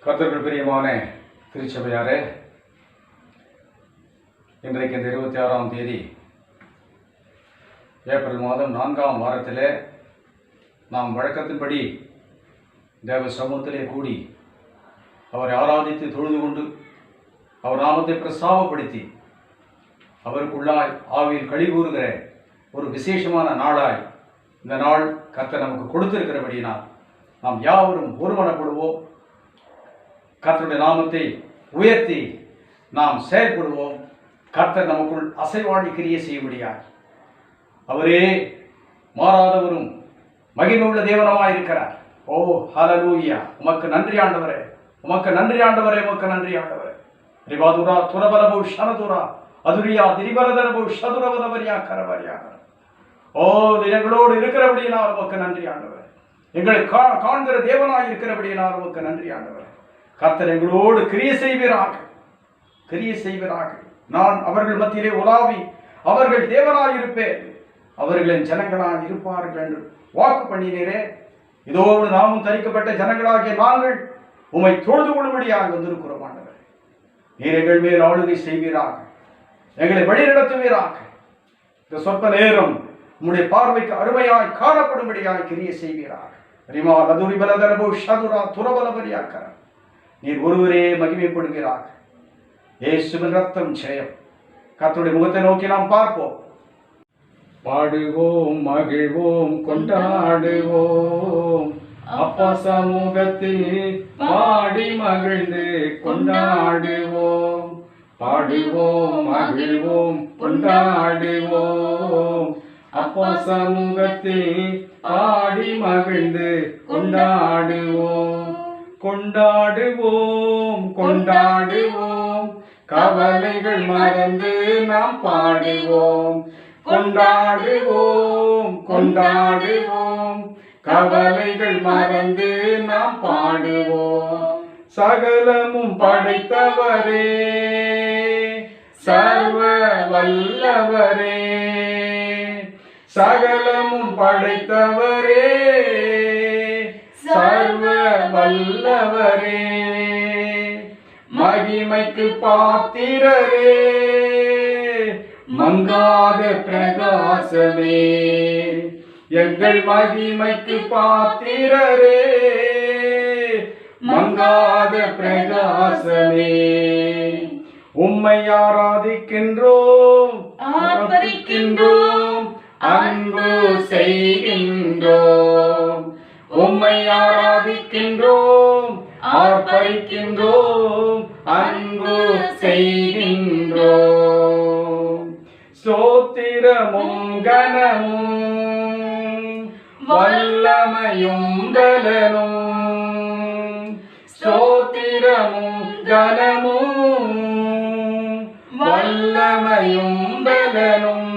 கர்த்தருக்குள் பிரியமான திருச்சபையாரே, இன்றைக்கு இந்த 26ஆம் தேதி ஏப்ரல் மாதம் 4ஆம் வாரத்திலே நாம் வழக்கத்தின்படி தேவ சமூகத்திலே கூடி அவரை ஆராதித்து தொழுது கொண்டு அவர் நாமத்தை பிரஸ்தாபப்படுத்தி அவருக்குள்ளாய் ஆவியில் களி கூறுகிற ஒரு விசேஷமான நாளாய் இந்த நாள் கர்த்தர் நமக்கு கொடுத்திருக்கிறபடியினால் நாம் யாவரும் ஒருமனப்படுவோம். கர்த்தருடைய நாமத்தை உயர்த்தி நாம் செயல்படுவோம். கர்த்தர் நமக்குள் அசைவாடி கிரியை செய்யும்படியாய் அவரே மாறாதவரும் மகிமையுள்ள தேவனமாய் இருக்கிறார். ஓ ஹல்லேலூயா! உமக்கு நன்றி ஆண்டவரே, உமக்கு நன்றி ஆண்டவரே, உமக்கு நன்றி ஆண்டவரே. ரிவாதுரா துரபலபு ஷனதுரா அதுரியா திரிபரதரபு ஷதுரவதவரியா கரவரியா. ஓ எங்களோடு இருக்கிறபடியினால் உமக்கு நன்றி ஆண்டவரே. எங்களை காண்கிற தேவனாய் இருக்கிறபடியினால் உமக்கு நன்றி ஆண்டவரே. கர்த்தர் எங்களோடு கிரியை செய்வீராக. நான் அவர்கள் மத்தியிலே உலாவி அவர்கள் தேவனாய் இருப்பேன், அவர்களின் ஜனங்களாய் இருப்பார்கள் என்று வாக்கு பண்ணினீரே. இதோடு நாமும் தரிக்கப்பட்ட ஜனங்களாகிய நாங்கள் உம்மை தொழுது கொள்ளும்படியாக வந்திருக்கிறோம் ஆண்டவரே. நீர் எங்கள் மேல் ஆளுகை செய்வீராக, எங்களை வழிநடத்துவீராக. இந்த சொற்ப நேரம் உம்முடைய பார்வைக்கு அருமையாய் காணப்படும்படியாய் கிரியை செய்வீராக. ரிமா லதுரி பலதரபு ஷதுரா துரபலபரியாக்கர. நீர் ஒருவரே மகிமைப்படுவீராக. இயேசுவின் ரத்தம் ஜெயம். கர்த்தருடைய முகத்தை நோக்கி நாம் பார்ப்போம். பாடுவோம், மகிழ்வோம், கொண்டாடுவோம். அப்பா சமூகத்தில் பாடி மகிழ்ந்து கொண்டாடுவோம். பாடுவோம், மகிழ்வோம், கொண்டாடுவோம். அப்பா சமூகத்தில் பாடி மகிழ்ந்து கொண்டாடுவோம். கொண்டாடுவோம், கொண்டாடுவோம், கவலைகள் மறந்து நாம் பாடுவோம். கொண்டாடுவோம், கொண்டாடுவோம், கவலைகள் மறந்து நாம் பாடுவோம். சகலமும் படைத்தவரே, சர்வ வல்லவரே. சகலமும் படைத்தவரே, சர்வ வல்லவரே. மகிமைக்கு பாத்திரரே, மங்காத பிரகாசமே. எங்கள் மகிமைக்கு பாத்திரரே, மங்காத பிரகாசமே. உம்மை ஆராதிக்கின்றோம், ஆர்ப்பரிக்கின்றோம், அன்பு செய்கின்றோம். உம்மை ஆராதிக்கின்றோம், ஆர்ப்பரிக்கின்றோம், அன்பு செய்கின்றோம். ஸ்தோத்திரமும் கனமும் வல்லமையும் பலனும். ஸ்தோத்திரமும் கனமும் வல்லமையும் பலனும்.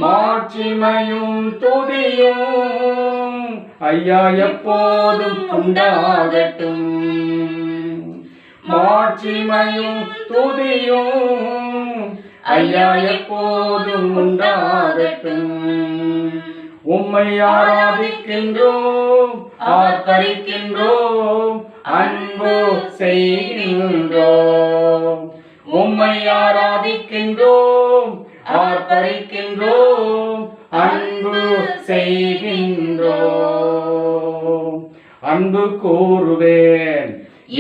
மாட்சிமையும் துதியும் ஐயா எப்போதும் உண்டாகட்டும். மாட்சிமையும் துதியும் ஐயா எப்போதும் உண்டாகட்டும். உம்மை ஆராதிக்கின்றோம், ஆர்ப்பரிக்கின்றோம், அன்பு செய்கின்றோம். உம்மை ஆராதிக்கின்றோம், ஆர்ப்பரிக்கின்றோம், அன்பு செய்கின்றோம். அன்பு கூறுவேன்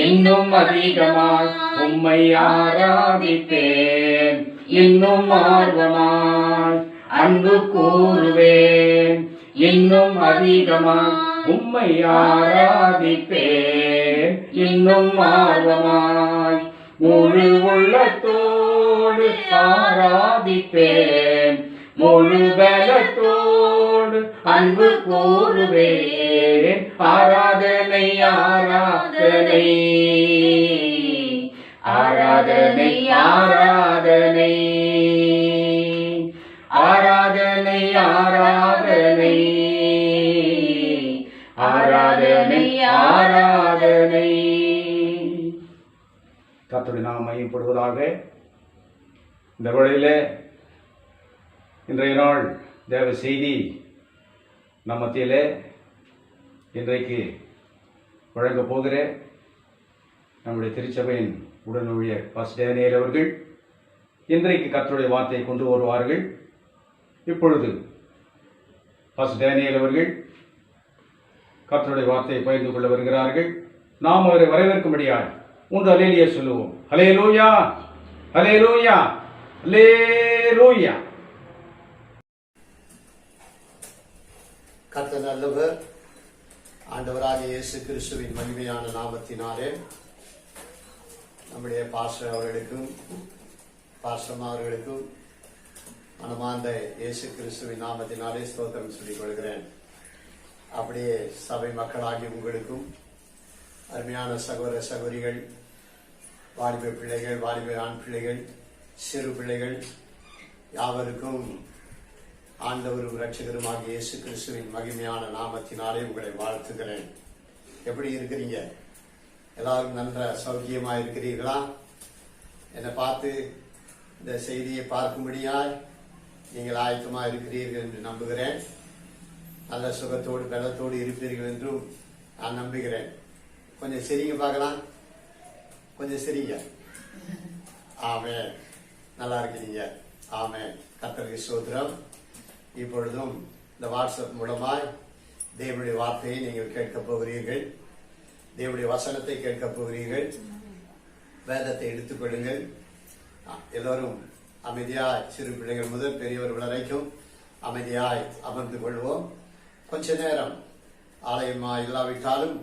இன்னும் அதிகமாய், உம்மை ஆராதிப்பேன் இன்னும் ஆர்வமாய். அன்பு கூறுவேன் இன்னும் அதிகமாய், உம்மை ஆராதிப்பேன் இன்னும் ஆர்வமாய். முழு உள்ளத்தோடு ஆராதிப்பேன், முழு பலத்தோடு அன்பு கூறுவேன். ஆராதனை ஆராதனை ஆராதனை ஆராதனை ஆராதனை ஆராதனை ஆராதனை ஆராதனை. கர்த்தருடைய நாமம் மகிமைப்படுவதாக. இந்த வேளையிலே இன்றைய நாள் தேவ செய்தி நம் மத்தியிலே இன்றைக்கு வழங்கப் போகிறேன். நம்முடைய திருச்சபையின் உடன் ஊழியர் பாஸ்டர் டேனியல் அவர்கள் இன்றைக்கு கர்த்தருடைய வார்த்தையை கொண்டு வருவார்கள். இப்பொழுது பாஸ்டர் டேனியல் அவர்கள் கர்த்தருடைய வார்த்தையை பகிர்ந்து கொள்ள வருகிறார்கள். நாம் அவரை வரவேற்கும்படியாய் 3 அல்லேலூயா சொல்லுவோம். அல்லேலூயா, அல்லேலூயா, அல்லேலூயா. கர்த்தர் நல்லவர். ஆண்டவராகிய இயேசு கிறிஸ்துவின் மகிமையான நாமத்தினாலே நம்முடைய பாஸ்டர் அவர்களுக்கும் பாஸ்டர் அவர்களுக்கும் மனமார்ந்த இயேசு கிறிஸ்துவின் நாமத்தினாலே ஸ்தோத்திரம் சொல்லிக் கொள்கிறேன். அப்படியே சபை மக்களாகி உங்களுக்கும் அருமையான சகோதர சகோதரிகள், வாலிப பிள்ளைகள், வாலிப ஆண் பிள்ளைகள், சிறு பிள்ளைகள் யாவருக்கும் ஆண்டவரும் இரட்சகருமாகிய இயேசு கிறிஸ்துவின் மகிமையான நாமத்தினாலே உங்களை வாழ்த்துகிறேன். எப்படி இருக்கிறீங்க? எல்லாரும் நன்ற சௌக்கியமா இருக்கிறீர்களா? என்னை பார்த்து இந்த செய்தியை பார்க்கும்படியாய் நீங்கள் ஆயத்தமா இருக்கிறீர்கள் என்று நம்புகிறேன். நல்ல சுகத்தோடு பலத்தோடு இருப்பீர்கள் என்றும் நான் நம்புகிறேன். கொஞ்சம் சிரிங்க பார்க்கலாம், கொஞ்சம் சிரிங்க. ஆமென். நல்லா இருக்கிறீங்க. ஆமென். கர்த்தருக்கு ஸ்தோத்திரம். இப்பொழுதும் இந்த வாட்ஸ்அப் மூலமாய் தேவனுடைய வார்த்தையை நீங்கள் கேட்கப் போகிறீர்கள். தேவனுடைய வசனத்தை கேட்கப் போகிறீர்கள். வேதத்தை எடுத்துக்கொள்ளுங்கள். எல்லோரும் அமைதியாய், சிறு பிள்ளைகள் முதல் பெரியவர்கள் வரைக்கும் அமைதியாய் அமர்ந்து கொள்வோம். கொஞ்ச நேரம் ஆலயமாய் இல்லாவிட்டாலும்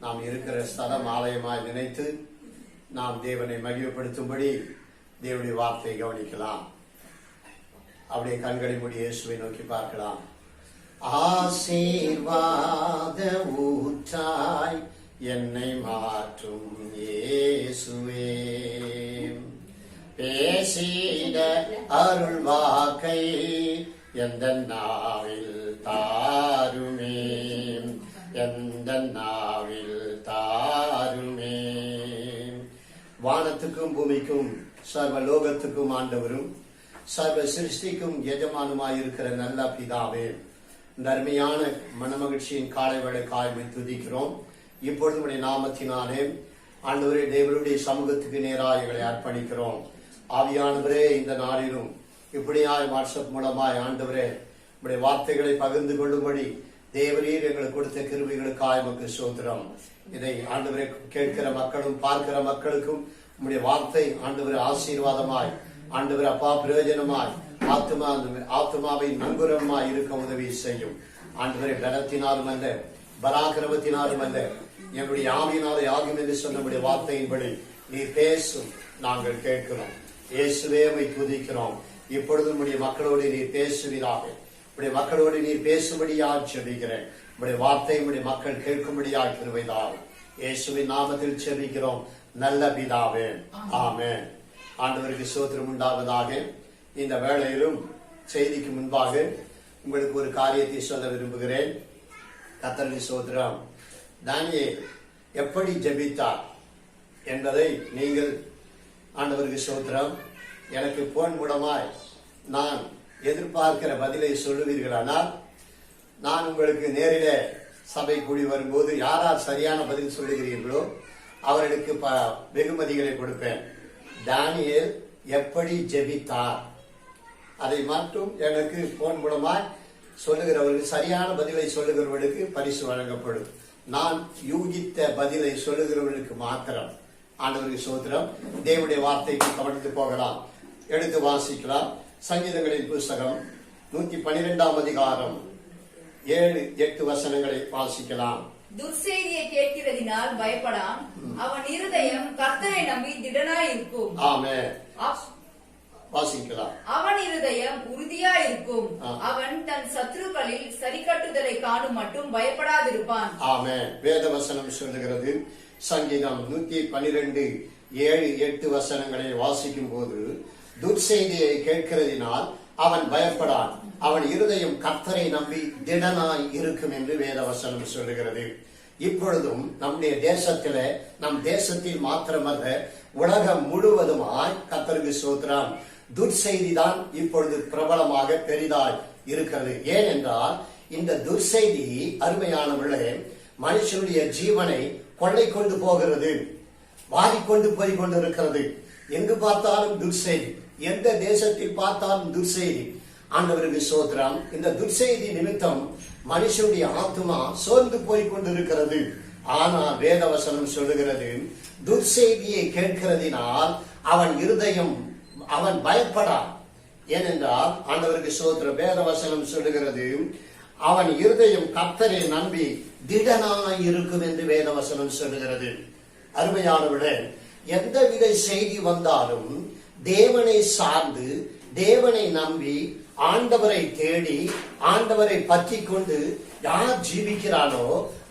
நாம் இருக்கிற ஸ்தலம் ஆலயமாய் நினைத்து நாம் தேவனை மகிமைப்படுத்தும்படி தேவனுடைய வார்த்தையை கவனிக்கலாம். அப்படியே கண்களை மூடி இயேசுவை நோக்கி பார்க்கலாம். ஆசீர்வாத ஊற்றாய் என்னை மாற்றும் இயேசுவே, பேசிட அருள் வாக்கை எந்த நாவில் தாருமே, எந்த நாவில் தாருமே. வானத்துக்கும் பூமிக்கும் சர்வலோகத்துக்கும் ஆண்டவரும் சர்வ சிருஷ்டிக்கும் எஜமானுமாயிருக்கிற நல்ல பிதாவே, இந்த அருமையான மனமகிழ்ச்சியின் காலை வேளை காய்மை துதிக்கிறோம். இப்பொழுது உடைய நாமத்தினாலே ஆண்டவரே தேவனுடைய சமூகத்துக்கு நேராக எங்களை அர்ப்பணிக்கிறோம். ஆவியானவரே, இந்த நாளிலும் இப்படியாய் வாட்ஸ்அப் மூலமாய் ஆண்டவரே உடைய வார்த்தைகளை பகிர்ந்து கொள்ளும்படி தேவரீர் எங்களுக்கு கொடுத்த கிருபைகளுக்காய் உமக்கு ஸ்தோத்திரம். இதை ஆண்டவரே கேட்கிற மக்களும் பார்க்கிற மக்களுக்கும் உம்முடைய வார்த்தை ஆண்டவரே ஆசீர்வாதமாய், ஆண்டவரே அப்பா பிரயோஜனமாய், ஆத்மாவை நங்குரமாய் இருக்க உதவி செய்யும். ஆண்டவரே பலத்தினாலும் அல்ல, பராக்கிரமத்தினாலும் அல்ல, எங்களுடைய ஆவியினாலே ஆகும் என்று சொன்ன நம்முடைய வார்த்தையின்படி நீர் பேசும் நாங்கள் கேட்கிறோம். இயேசுவே உம்மை துதிக்கிறோம். இப்பொழுது நம்முடைய மக்களோடு நீர் பேசுவீராக. உடைய மக்களோடு நீர் பேசும்படியாக செபிக்கிறேன். உடைய வார்த்தை உடைய மக்கள் கேட்கும்படியாக கிருபைதார். இயேசுவின் நாமத்தில் செபிக்கிறோம் நல்ல பிதாவே, ஆமென். ஆண்டவருக்கு ஸ்தோத்திரம் உண்டாவதாக. இந்த வேளையிலும் செய்திக்கு முன்பாக உங்களுக்கு ஒரு காரியத்தை சொல்ல விரும்புகிறேன். கர்த்தருக்கு ஸ்தோத்திரம். தானியேல் எப்படி ஜெபித்தார் என்பதை நீங்கள் ஆண்டவருக்கு ஸ்தோத்திரம் எனக்கு போன் மூலமாய் நான் எதிர்பார்க்கிற பதிலை சொல்லுவீர்களானால் நான் உங்களுக்கு நேரிலே சபை கூடி வரும்போது யாரார் சரியான பதில் சொல்லுகிறீர்களோ அவர்களுக்கு வெகுமதிகளை கொடுப்பேன். தானியேல் எப்படி ஜெபித்தார் அதை மட்டும் எனக்கு போன் மூலமாய் சொல்லுகிறவர்களுக்கு, சரியான பதிலை சொல்லுகிறவர்களுக்கு பரிசு வழங்கப்படும். நான் யூகித்த பதிலை சொல்லுகிறவர்களுக்கு மாத்திரம். ஆண்டவருக்கு ஸ்தோத்திரம். தேவனுடைய வார்த்தைக்கு கவனித்து போகலாம். எடுத்து வாசிக்கலாம். சங்கீதங்களின் புஸ்தகம் 112ஆம் அதிகாரம் 7-8 வசனங்களை வாசிக்கலாம். துர்செய்தியை கேட்கிறதினால் பயப்படான், அவன் இருதயம் கர்த்தரை நம்பி திடனாயிருக்கும். ஆமென். வாசிக்கலாம். அவன் இருதயம் உறுதியாயிருக்கும், அவன் தன் சத்துருக்களில் சரிக்கட்டுதலை காணும் மட்டும் பயப்படாதிருப்பான். ஆமென். வேத வசனம் சொல்லுகிறது. சங்கீதம் 112:7-8 வசனங்களை வாசிக்கும் போது, துர்செய்தியை கேட்கிறதினால் அவன் பயப்படான், அவன் இருதயம் கர்த்தரை நம்பி திடனாய் இருக்கும் என்று வேத வசனம் சொல்லுகிறது. இப்பொழுதும் நம்முடைய தேசத்தில, நம் தேசத்தில் மாத்திரமல்ல உலகம் முழுவதுமாய் கர்த்தருக்கு ஸ்தோத்திரம், துர்செய்தி தான் இப்பொழுது பிரபலமாக பெரிதாய் இருக்கிறது. ஏனென்றால் இந்த துர்செய்தி அருமையானவர்களே மனுஷனுடைய ஜீவனை கொள்ளை கொண்டு போகிறது. வாரிக்கொண்டு போய் கொண்டிருக்கிறது. எங்கு பார்த்தாலும் துர்செய்தி, எந்த தேசத்தில் பார்த்தாலும் துர்செய்தி. ஆண்டவருக்கு ஸ்தோத்திரம். இந்த துர்செய்தி நிமித்தம் மனுஷனுடைய ஆத்துமா சோர்ந்து போய் கொண்டிருக்கிறது. ஆனால் வேதவசனம் சொல்லுகிறது, துர்செய்தியை கேட்கிறதினால் அவன் இருதயம் அவன் பயப்படான். ஏனென்றால் ஆண்டவருக்கு ஸ்தோத்திரம், வேதவசனம் சொல்லுகிறது, அவன் இருதயம் கர்த்தரை நம்பி திடனாய் இருக்கும் என்று வேதவசனம் சொல்லுகிறது. அருமையானவர்களே, எந்தவித செய்தி வந்தாலும் தேவனை சார்ந்து, தேவனை நம்பி, ஆண்டவரை தேடி, ஆண்டவரை பற்றி கொண்டு யார் ஜீவிக்கிறானோ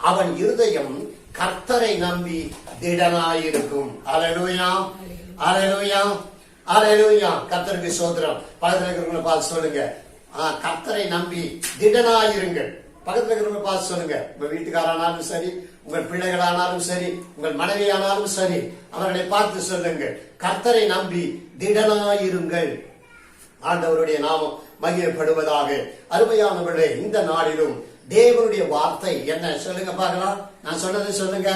அவன் இருதயம் கர்த்தரை நம்பி திடனாயிருக்கும். அல்லேலூயா, அல்லேலூயா, அல்லேலூயா. கர்த்தருக்கு ஸ்தோத்திரம். பக்கத்துல இருக்கிறவங்களை பார்த்து சொல்லுங்க, கர்த்தரை நம்பி திடனாயிருங்கள். பக்கத்துல இருக்கிறவங்களை பார்த்து சொல்லுங்க, உங்க வீட்டுக்காரானாலும் சரி, உங்கள் பிள்ளைகளானாலும் சரி, உங்கள் மனைவியானாலும் சரி, அவர்களை பார்த்து சொல்லுங்க, கர்த்தரை நம்பி திடனாயிருங்கள். ஆண்டவருடைய நாமம் மகிமைப்படுவதாக. அருமையானவர்களே, இந்த நாளிலும் தேவனுடைய வார்த்தை என்ன சொல்லுங்க பார்க்கலாம். நான் சொன்னதை சொல்லுங்க.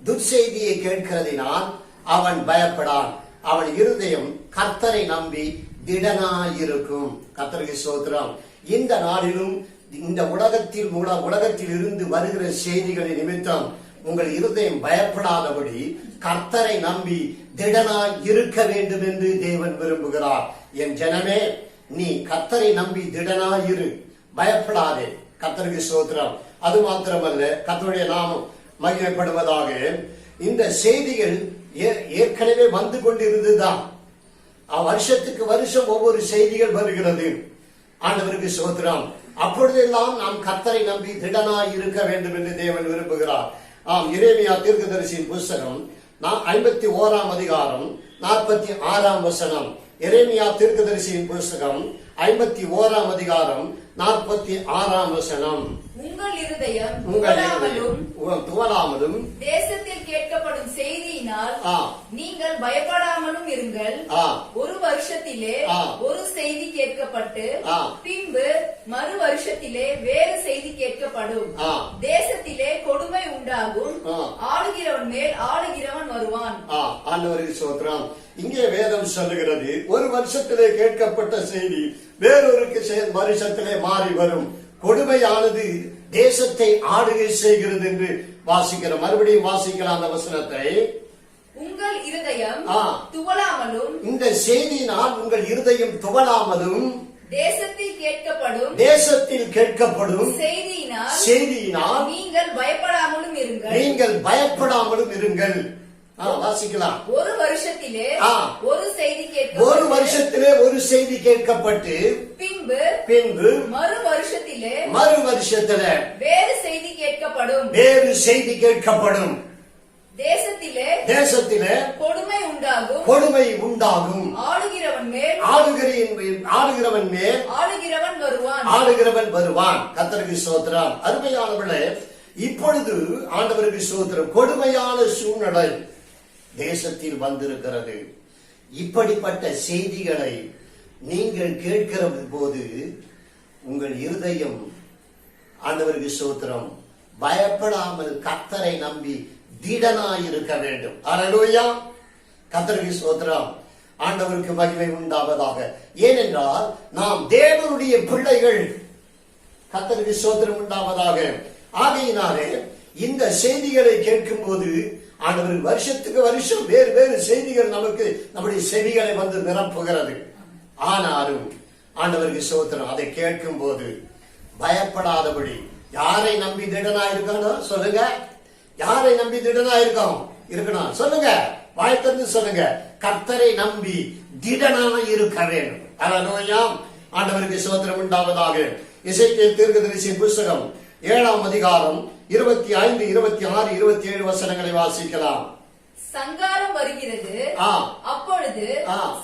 துர்செய்தியை கேட்கிறதினால் அவன் பயப்படான், அவன் இருதயம் கர்த்தரை நம்பி திடனாயிருக்கும். கர்த்தருக்கு ஸ்தோத்திரம். இந்த நாளிலும் இந்த உலகத்தில் இருந்து வருகிற செய்திகளின் நிமித்தம் உங்கள் இருதயம் பயப்படாதபடி கர்த்தரை நம்பி திடனாய் இருக்க வேண்டும் என்று தேவன் விரும்புகிறார். என் ஜனமே, நீ கர்த்தரை நம்பி திடனாயிரு, பயப்படாதே. கர்த்தருக்கு ஸ்தோத்திரம். அது மாத்திரமல்ல, கர்த்தருடைய நாமம் மகிமைப்படுவதாக. இந்த செய்திகள் ஏற்கனவே வந்து கொண்டிருந்துதான். வருஷத்துக்கு வருஷம் ஒவ்வொரு செய்திகள் வருகிறது. ஆண்டவருக்கு ஸ்தோத்திரம். அப்பொழுதெல்லாம் நாம் கர்த்தரை நம்பி திடனாய் இருக்க வேண்டும் என்று தேவன் விரும்புகிறார். எரேமியா தீர்க்கதரிசியின் புஸ்தகம் 51 அதிகாரம் 46 வசனம். எரேமியா தீர்க்கதரிசியின் புஸ்தகம் 51 அதிகாரம் 46 வசனம். உங்கள் இருதயம் துவலாமலும் தேசத்தில் கேட்கப்படும் செய்தியினால் நீங்கள் பயப்படாமலும் இருங்கள். ஒரு வருஷத்திலே ஒரு செய்தி கேட்கப்பட்டு பின்பு மறு வருஷத்திலே வேறு செய்தி கேட்கப்படும். தேசத்திலே கொடுமை உண்டாகும், ஆளுகிறவன் மேல் ஆளுகிறவன் வருவான். ஆண்டவருக்கு ஸ்தோத்திரம். இங்கே வேதம் சொல்லுகிறது, ஒரு வருஷத்திலே கேட்கப்பட்ட செய்தி வேறொரு வருஷத்திலே மாறி வரும். கொடுமையானது தேசத்தை ஆளுகை செய்கிறது என்று வாசிக்கிறோம். மறுபடியும் வாசிக்கலாம் அந்த வசனத்தை. உங்கள் இருதயம் துவளாமலும், இந்த செய்தியினால் உங்கள் இருதயம் துவளாமலும், தேசத்தில் கேட்கப்படும் செய்தியினால் நீங்கள் பயப்படாமலும் இருங்கள். வாசிக்கலாம். ஒரு வருஷத்திலே ஒரு செய்தி கேட்கப்பட்டு பின்பு மறு வருஷத்திலே வேறு செய்தி கேட்கப்படும். தேசத்திலே கொடுமை உண்டாகும், ஆளுகிறவன் மேல் ஆளுகிறவன் வருவான். கர்த்தருக்கு ஸ்தோத்திரம். அருமையானவர்களே, இப்பொழுது ஆண்டவருக்கு ஸ்தோத்திரம், கொடுமையான சூழ்நிலை தேசத்தில் வந்திருக்கிறது. இப்படிப்பட்ட செய்திகளை நீங்கள் கேட்கிற போது உங்கள் இருதயம், ஆண்டவருக்கு ஸ்தோத்திரம், பயப்படாமல் கர்த்தரை நம்பி திடனாயிருக்க வேண்டும். அல்லேலூயா. கர்த்தருக்கு ஸ்தோத்திரம். ஆண்டவருக்கு மகிமை உண்டாவதாக. ஏனென்றால் நாம் தேவனுடைய பிள்ளைகள். கர்த்தருக்கு ஸ்தோத்திரம் உண்டாவதாக. ஆகையினாலே இந்த செய்திகளை கேட்கும் போது ஆண்டவர் வருஷத்துக்கு வருஷம் வேறு வேறு செய்திகள் நமக்கு நம்முடைய செவிகளை வந்து நிரப்புகிறது. ஆனாலும் ஆண்டவருக்கு ஸ்தோத்திரம், அதை கேட்கும் போது பயப்படாதபடி, யாரை நம்பி திடனா இருக்கணும் சொல்லுங்க, யாரை நம்பி திடனா இருக்கணும் சொல்லுங்க, வாய்த்திருந்து சொல்லுங்க, கர்த்தரை நம்பி திடனாக இருக்க வேண்டும். அல்லேலூயா. ஆண்டவருக்கு ஸ்தோத்திரம் உண்டாவதாக. எசேக்கியேல் தீர்க்கதரிசியின் புஸ்தகம் 7 அதிகாரம் 25, 26, 27 வசனங்களை வாசிக்கலாம். சங்காரம் வருகிறது, அப்பொழுது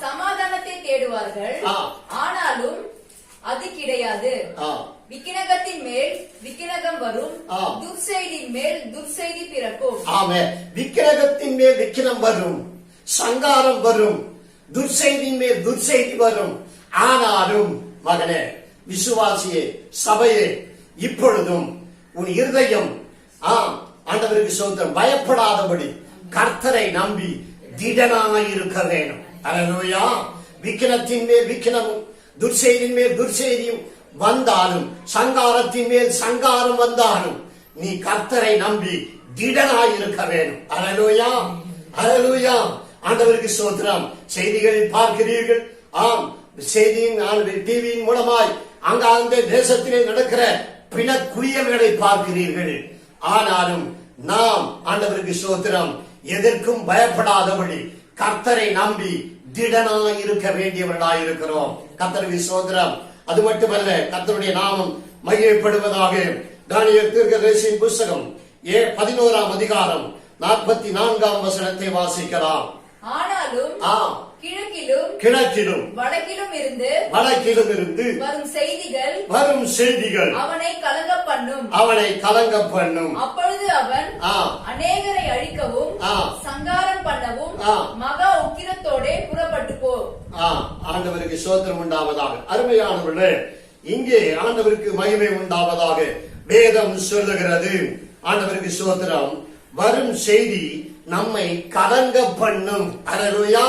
சமாதானத்தை தேடுவார்கள், ஆனாலும் அது கிடையாது. விக்கினகத்தின் மேல் விக்கினகம் வரும், துர்செய்தியின் மேல் துர்செய்தி பிறக்கும். ஆமே. விக்கினகத்தின் மேல் விக்கினம் வரும், சங்காரம் வரும், துர்செய்தியின் மேல் துர்செய்தி வரும். ஆனாலும் மகனே, விசுவாசியே, சபையே, இப்பொழுதும் உன் இருதயம் ஆண்டவருக்கு ஸ்தோத்திரம் பயப்படாதபடி கர்த்தரை நம்பி திடனாய் இருக்க வேணும். அல்லேலூயா. விக்கினத்தின் மேல் விக்கினமும் துர்செய்தியின் மேல் துர்செய்தியும் வந்தாலும், சங்காரத்தின் மேல் சங்காரம் வந்தாலும், நீ கர்த்தரை நம்பி திடனாய் இருக்க வேணும். அல்லேலூயா. அல்லேலூயா. ஆண்டவருக்கு ஸ்தோத்திரம். செய்திகளில் பார்க்கிறீர்கள். ஆம், செய்தியின் டிவியின் மூலமாய் அங்காந்த தேசத்திலே நடக்கிற பிணக்குயல்களை பார்க்கிறீர்கள். ஆனாலும் நாம் ஆண்டவருக்கு ஸ்தோத்திரம் எதற்கும் பயப்படாதபடி கர்த்தரை நம்பி திடனாய் இருக்க வேண்டியவர்களாய் இருக்கிறோம். கர்த்தருக்கு ஸ்தோத்திரம். அது மட்டுமல்ல, கர்த்தருடைய நாமம் மகிமைப்படுவதாக. தானியேல் தீர்க்கதரிசியின் புத்தகம் 11ஆம் அதிகாரம் 44ஆம் வசனத்தை வாசிக்கலாம். ஆனாலும் கிழக்கிலும் வடக்கிலும் இருந்து வரும் செய்திகள் அவனை கலங்க பண்ணும். அப்பொழுது அவன் அநேகரை அழிக்கவும் சங்காரம் பண்ணவும் மகா உக்கிரத்தோட புறப்பட்டு போ. ஆண்டவருக்கு ஸ்தோத்திரம் உண்டாவதாக. அருமையானவர்களே, இங்கே ஆண்டவருக்கு மகிமை உண்டாவதாக. வேதம் சொல்லுகிறது, ஆண்டவருக்கு ஸ்தோத்திரம், வரும் செய்தி நம்மை கலங்க பண்ணும். அல்லேலூயா.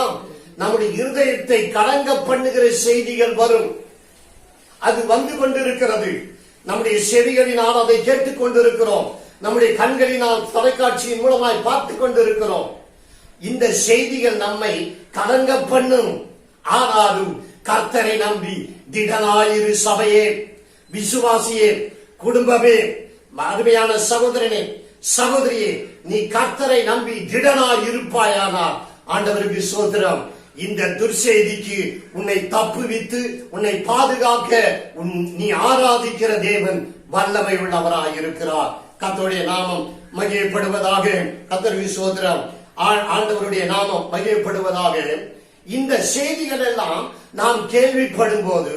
நம்முடைய இருதயத்தை கலங்க பண்ணுகிற செய்திகள் வரும். அது வந்து கொண்டிருக்கிறது. நம்முடைய செவிகளினால் அதை கேட்டுக் கொண்டிருக்கிறோம். நம்முடைய கண்களினால் தொலைக்காட்சியின் மூலமாய் பார்த்துக் கொண்டிருக்கிறோம். இந்த செய்திகள் நம்மை கலங்க பண்ணும். ஆனாலும் கர்த்தரை நம்பி திடனாயிரு. சபையே, விசுவாசியே, குடும்பமே, அருமையான சகோதரனே, சகோதரியே, நீ கர்த்தரை நம்பி திடனாய் இருப்பாயானால் ஆண்டவருக்கு ஸ்தோத்திரம், இந்த துர்செய்திக்கு உன்னை தப்புவித்து உன்னை பாதுகாக்க நீ ஆராதிக்கிற தேவன் வல்லமை உள்ளவராய் இருக்கிறார். கர்த்தருடைய நாமம் மகிமைப்படுவதாக. கர்த்தருக்கு ஸ்தோத்திரம். ஆண்டவருடைய நாமம் மகிமைப்படுவதாக. இந்த செய்திகள் எல்லாம் நாம் கேள்விப்படும் போது,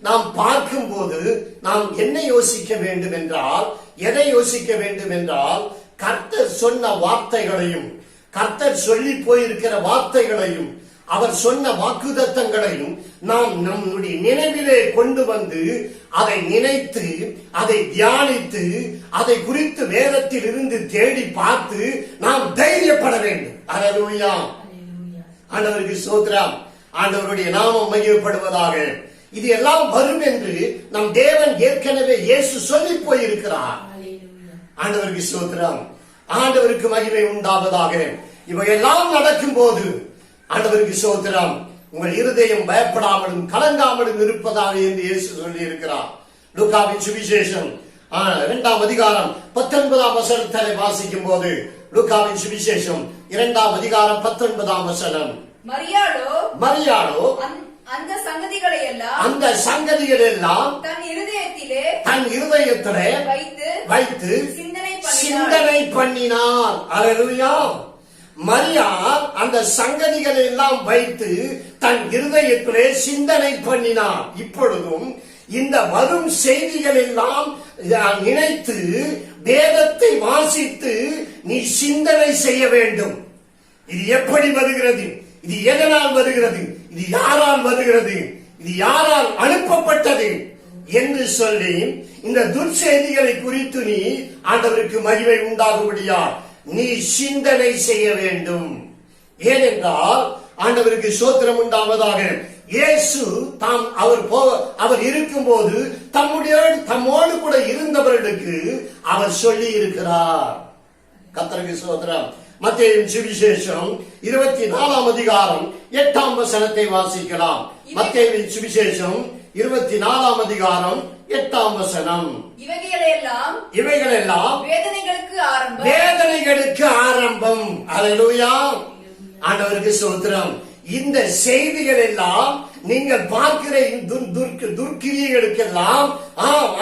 நாம் பார்க்கும் போது, நாம் என்ன யோசிக்க வேண்டும் என்றால், எதை யோசிக்க வேண்டும் என்றால், கர்த்தர் சொன்ன வார்த்தைகளையும், கர்த்தர் சொல்லி போயிருக்கிற வார்த்தைகளையும், அவர் சொன்ன வாக்குத்தத்தங்களையும் நாம் நம்முடைய நினைவிலே கொண்டு வந்து அதை நினைத்து, அதை தியானித்து, அதை குறித்து வேதத்தில் இருந்து தேடி பார்த்து நாம் தைரியப்பட வேண்டும். அல்லேலூயா. ஆண்டவருக்கு ஸ்தோத்திரம். ஆண்டவருடைய நாமம் மகிமைப்படுவதாக. இது எல்லாம் வரும் என்று நம் தேவன் ஏற்கனவே இயேசு சொல்லி போயிருக்கிறார். ஆண்டவருக்கு ஸ்தோத்திரம். ஆண்டவருக்கு மகிமை உண்டாவதாக. இவையெல்லாம் நடக்கும் போது ஆண்டவருக்கு ஸ்தோத்திரம், உங்கள் இருதயம் பயப்படாமலும் கலங்காமலும் இருப்பதாக என்று இயேசு சொல்லி இருக்கிறார். லூக்காவின் சுவிசேஷம் 2ஆம் அதிகாரம் 19ஆம் வசனத்தை வாசிக்கும் போது, லூக்காவின் சுவிசேஷம் 2ஆம் அதிகாரம் 19ஆம் வசனம், மரியாளோ அந்த சங்கதிகளை எல்லாம் தன் இருதயத்திலே வைத்து சிந்தனை பண்ணினார். அல்லேலூயா. மரியாள் அந்த சங்கதிகளை எல்லாம் வைத்து தன் இருதயத்திலே சிந்தனை பண்ணினார். இப்பொழுதும் இந்த வரும் செய்திகள் எல்லாம் நினைத்து வேதத்தை வாசித்து நீ சிந்தனை செய்ய வேண்டும். இது எப்படி வருகிறது? இது எதனால் வருகிறது? இது யாரால் வருகிறது? இது யாரால் அனுப்பப்பட்டது என்று சொல்லி இந்த துர்செய்திகளை குறித்து நீ ஆண்டவருக்கு மகிமை உண்டாகும்படியா நீ சிந்தனை செய்ய வேண்டும். ஏனென்றால் ஆண்டவருக்கு ஸ்தோத்திரம் உண்டாவதாக. இயேசு அவர் இருக்கும்போது தம்மோடு கூட இருந்தவர்களுக்கு அவர் சொல்லி இருக்கிறார். கர்த்தருக்கு ஸ்தோத்திரம். மத்தேயு சுவிசேஷம் 24ஆம் அதிகாரம் 8ஆம் வசனத்தை வாசிக்கலாம். மத்தேயு சுவிசேஷம் 24ஆம் அதிகாரம் 8ஆம் வசனம். இவைகளெல்லாம் வேதனைகளுக்கு ஆரம்பம். அல்லேலூயா. ஆண்டவருக்கு ஸ்தோத்திரம். இந்த செய்திகள் எல்லாம் நீங்கள் பார்க்கிற துர்க்கிரியைகளுக்கெல்லாம்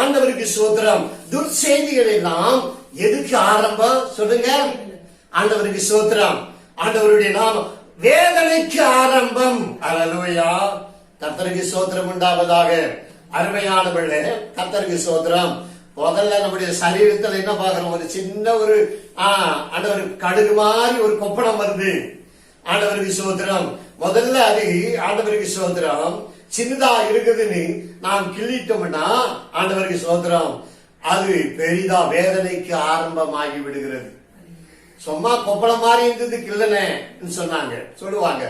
ஆண்டவருக்கு ஸ்தோத்திரம், துர்செய்திகள் எல்லாம் எதுக்கு ஆரம்பம் சொல்லுங்க? ஆண்டவருக்கு ஸ்தோத்திரம். ஆண்டவருடைய நாமம் வேதனைக்கு ஆரம்பம். அல்லேலூயா. கர்த்தருக்கு ஸ்தோத்திரம் உண்டாவதாக. அருமையானவர்களே, கர்த்தருக்கு ஸ்தோத்திரம். முதல்ல நம்முடைய சரீரத்தில் என்ன பார்க்கிறோம்? ஒரு சின்ன ஒரு கடுகு மாதிரி ஒரு கொப்பளம் வருது. ஆண்டவருக்கு ஸ்தோத்திரம். முதல்ல அது ஆண்டவருக்கு ஸ்தோத்திரம் சின்னதா இருக்குதுன்னு நாம் கிள்ளிட்டோம்னா ஆண்டவருக்கு ஸ்தோத்திரம் அது பெரிதா வேதனைக்கு ஆரம்பமாகி விடுகிறது. சும்மா கொப்பளம் மாதிரி இருந்ததுக்கு இல்லைன்னு சொன்னாங்க, சொல்லுவாங்க.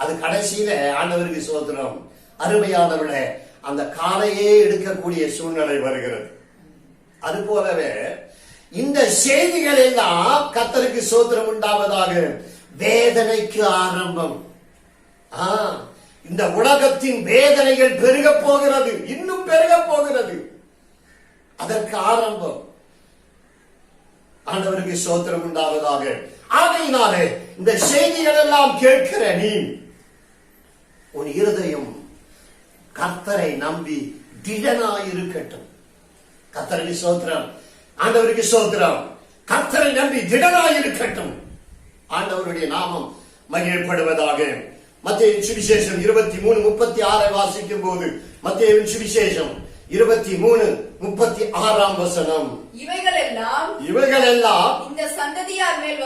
அது கடைசியில ஆண்டவருக்கு சோத்திரம், அருமையானவர்களே, அந்த காலையே எடுக்கக்கூடிய சூழ்நிலை வருகிறது. அது போலவே இந்த செய்திகள் எல்லாம் கர்த்தருக்கு சோத்திரம் உண்டாவதாக வேதனைக்கு ஆரம்பம். இந்த உலகத்தின் வேதனைகள் பெருக போகிறது, இன்னும் பெருக போகிறது. அதற்கு ஆரம்பம். ஆண்டவருக்கு சோத்திரம் உண்டாவதாக. ஆகையினாலே இந்த செய்திகள் எல்லாம் கேட்கிற நீ உன் இருதயம் கர்த்தரை நம்பி திடனாயிருக்கட்டும். கர்த்தருக்கு சோத்திரம், ஆண்டவருக்கு சோத்திரம். கர்த்தரை நம்பி திடனாயிருக்கட்டும். ஆண்டவருடைய நாமம் மகிழப்படுவதாக. மத்தேயு சுவிசேஷம் 23:36 வாசிக்கும் போது, மத்தேயு சுவிசேஷம் 23:36 வசனம், இவைகள் எல்லாம் இந்த சந்ததியார் மேல்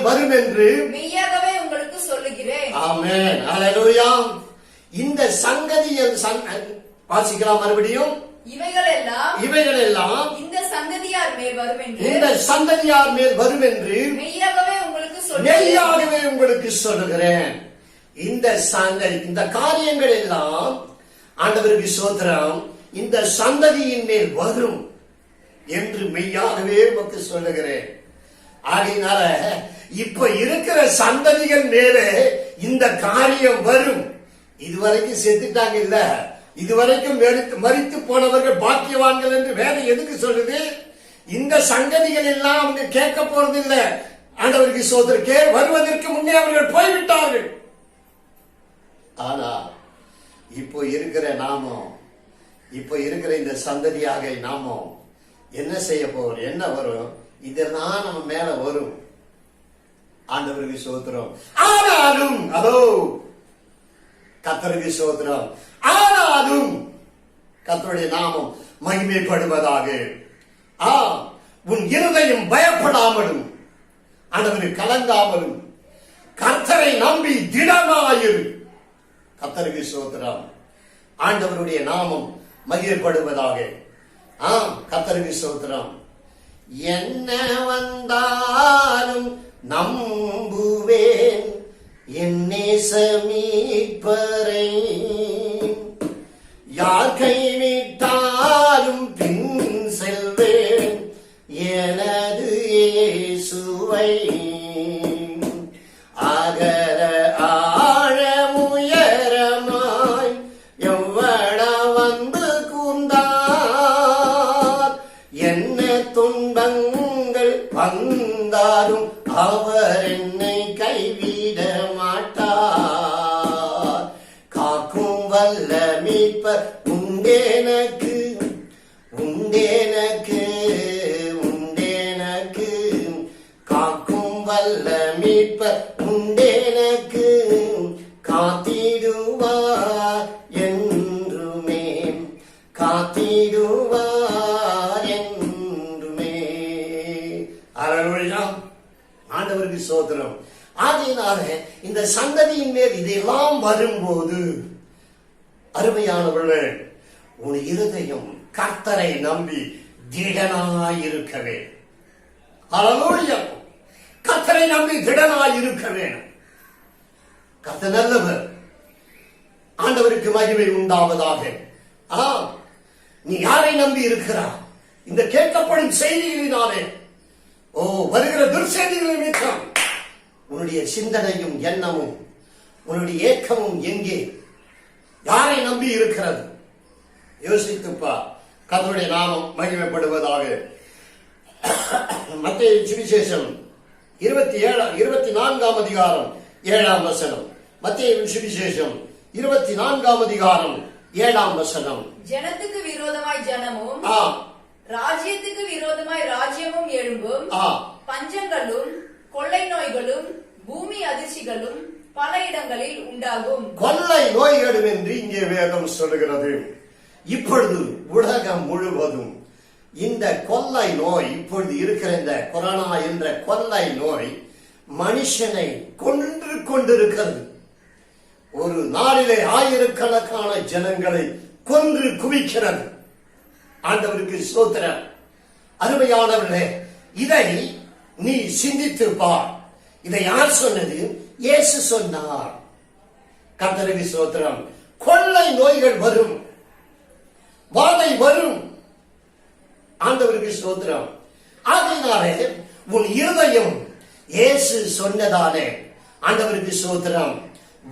வரும் என்று மெய்யாகவே உங்களுக்கு சொல்லுகிறேன். ஆமென், அல்லேலூயா. இந்த சங்கதியை வாசிக்கலாம் மறுபடியும். இவைகள் எல்லாம் இந்த சந்ததியார் மேல் வரும் என்று மெய்யாகவே உங்களுக்கு சொல்லுகிறேன். இந்த காரியங்கள் எல்லாம் ஆண்டவருக்கு சோத்திரம் இந்த சந்ததியின் மேல் வரும் என்று மெய்யாகவே உங்களுக்கு சொல்லுகிறேன். ஆகையினால இப்ப இருக்கிற சந்ததிகள் மேலே இந்த காரியம் வரும். இதுவரைக்கும் செத்துட்டாங்க இல்ல, இதுவரைக்கும் மரித்து போனவர்கள் பாக்கியவான்கள் என்று வேதம் எதுக்கு சொல்லுது? இந்த சங்கதிகள் எல்லாம் அவங்க கேட்க போறது இல்ல. ஆண்டவருக்கு சோதரிக்கே வருவதற்கு முன்னே அவர்கள் போய்விட்டார்கள். ஆனா இப்போ இருக்கிற நாமம், இப்போ இருக்கிற இந்த சந்ததியாக நாமம் என்ன செய்ய போறோம்? என்ன வரும்? இதெல்லாம் நம்ம மேல வரும். ஆண்டவருக்கு சோத்திரம். ஆனாலும் அதோ கர்த்தருக்கு சோத்திரம், ஆனாலும் கர்த்தருடைய நாமம் மகிமைப்படுவதாக. உன் இருதயம் பயப்படாமலும் ஆண்டவருக்கு கலங்காமலும் கர்த்தரை நம்பி திடமாயிரு. கர்த்தருக்கு சோத்திரம். ஆண்டவருடைய நாமம் மகிழ்ப்படுவதாக. கர்த்தருக்கு சோத்திரம். என்ன வந்தாலும் நம்புவேன் என் நேசமீட்பரை, யார் கைவிட்டாலும் பின் செல்வேன் எனது இயேசுவை. அகர ஆழமுயரமாய் எவ்வள வந்து கூர்ந்தார், என்ன துன்பங்கள் வந்தாலும் அவர் என்னை கைவிட மாட்டார். காக்கும் வல்ல மீட்பர் உண்டேனக்கு, உண்டேனக்கு, உண்டேனக்கு. காக்கும் வல்ல மீட்பர் உண்டேனக்கு, காத்திடுவார் என்றுமே, காத்திடுவார் என்றுமே. அல்லேலூயா. ஆண்டவருக்கு சோத்திரம். ஆகையினால இந்த சந்ததியின் மேல் இதெல்லாம் வரும்போது அருமையானவர்களே, உன் இருதயம் கர்த்தரை நம்பி திடனாயிருக்கவே. அல்லேலூயா. கர்த்தரை நம்பி திடனாயிருக்க வேணும். கர்த்தர் நல்லவர். ஆண்டவருக்கு மகிமை உண்டாவதாக. நீ யாரை நம்பி இருக்கிறாய்? இந்த கேட்கப்படும் செய்திகளினாலே, வருகிற துர்செய்திகளின் நிமித்தம் உன்னுடைய சிந்தனையும் எண்ணமும் உன்னுடைய ஏக்கமும் எங்கே, யாரை நம்பி இருக்கிறது? யோசித்துப்பா. கர்த்தருடைய நாமம் மகிமைப்படுவதாக. மத்தேயு சுவிசேஷம் 24 அதிகாரம் 7 வசனம். மத்தேயு சுவிசேஷம் 24 அதிகாரம் 7 வசனம். ஜனத்துக்கு விரோதமாய் ஜனமும் ராஜ்யத்துக்கு விரோதமாய் ராஜ்யமும் எழும்பும். பஞ்சங்களும் கொள்ளை நோய்களும் பூமி அதிர்ச்சிகளும் பல இடங்களில் உண்டாகும். கொள்ளை நோய்களும் என்று இங்கே வேதம் சொல்லுகிறது. இப்பொழுது உலகம் முழுவதும் இந்த கொள்ளை நோய், இப்பொழுது இருக்கிற இந்த கொரோனா என்ற கொள்ளை நோய் மனுஷனை கொன்று கொண்டிருக்கிறது. ஒரு நாளிலே ஆயிரக்கணக்கான ஜனங்களை கொன்று குவிக்கிறது. ஆண்டவருக்கு ஸ்தோத்திரம். அருமையானவர்களே, இதை நீ சிந்தித்து பார். இதை யார் சொன்னது? இயேசு சொன்னார். கர்த்தருக்கு ஸ்தோத்திரம். கொள்ளை நோய்கள் வரும், வாதை வரும். ஆண்டவருக்கு ஸ்தோத்திரம். ஆகையினாலே உன் இருதயம் இயேசு சொன்னதாலே ஆண்டவருக்கு ஸ்தோத்திரம்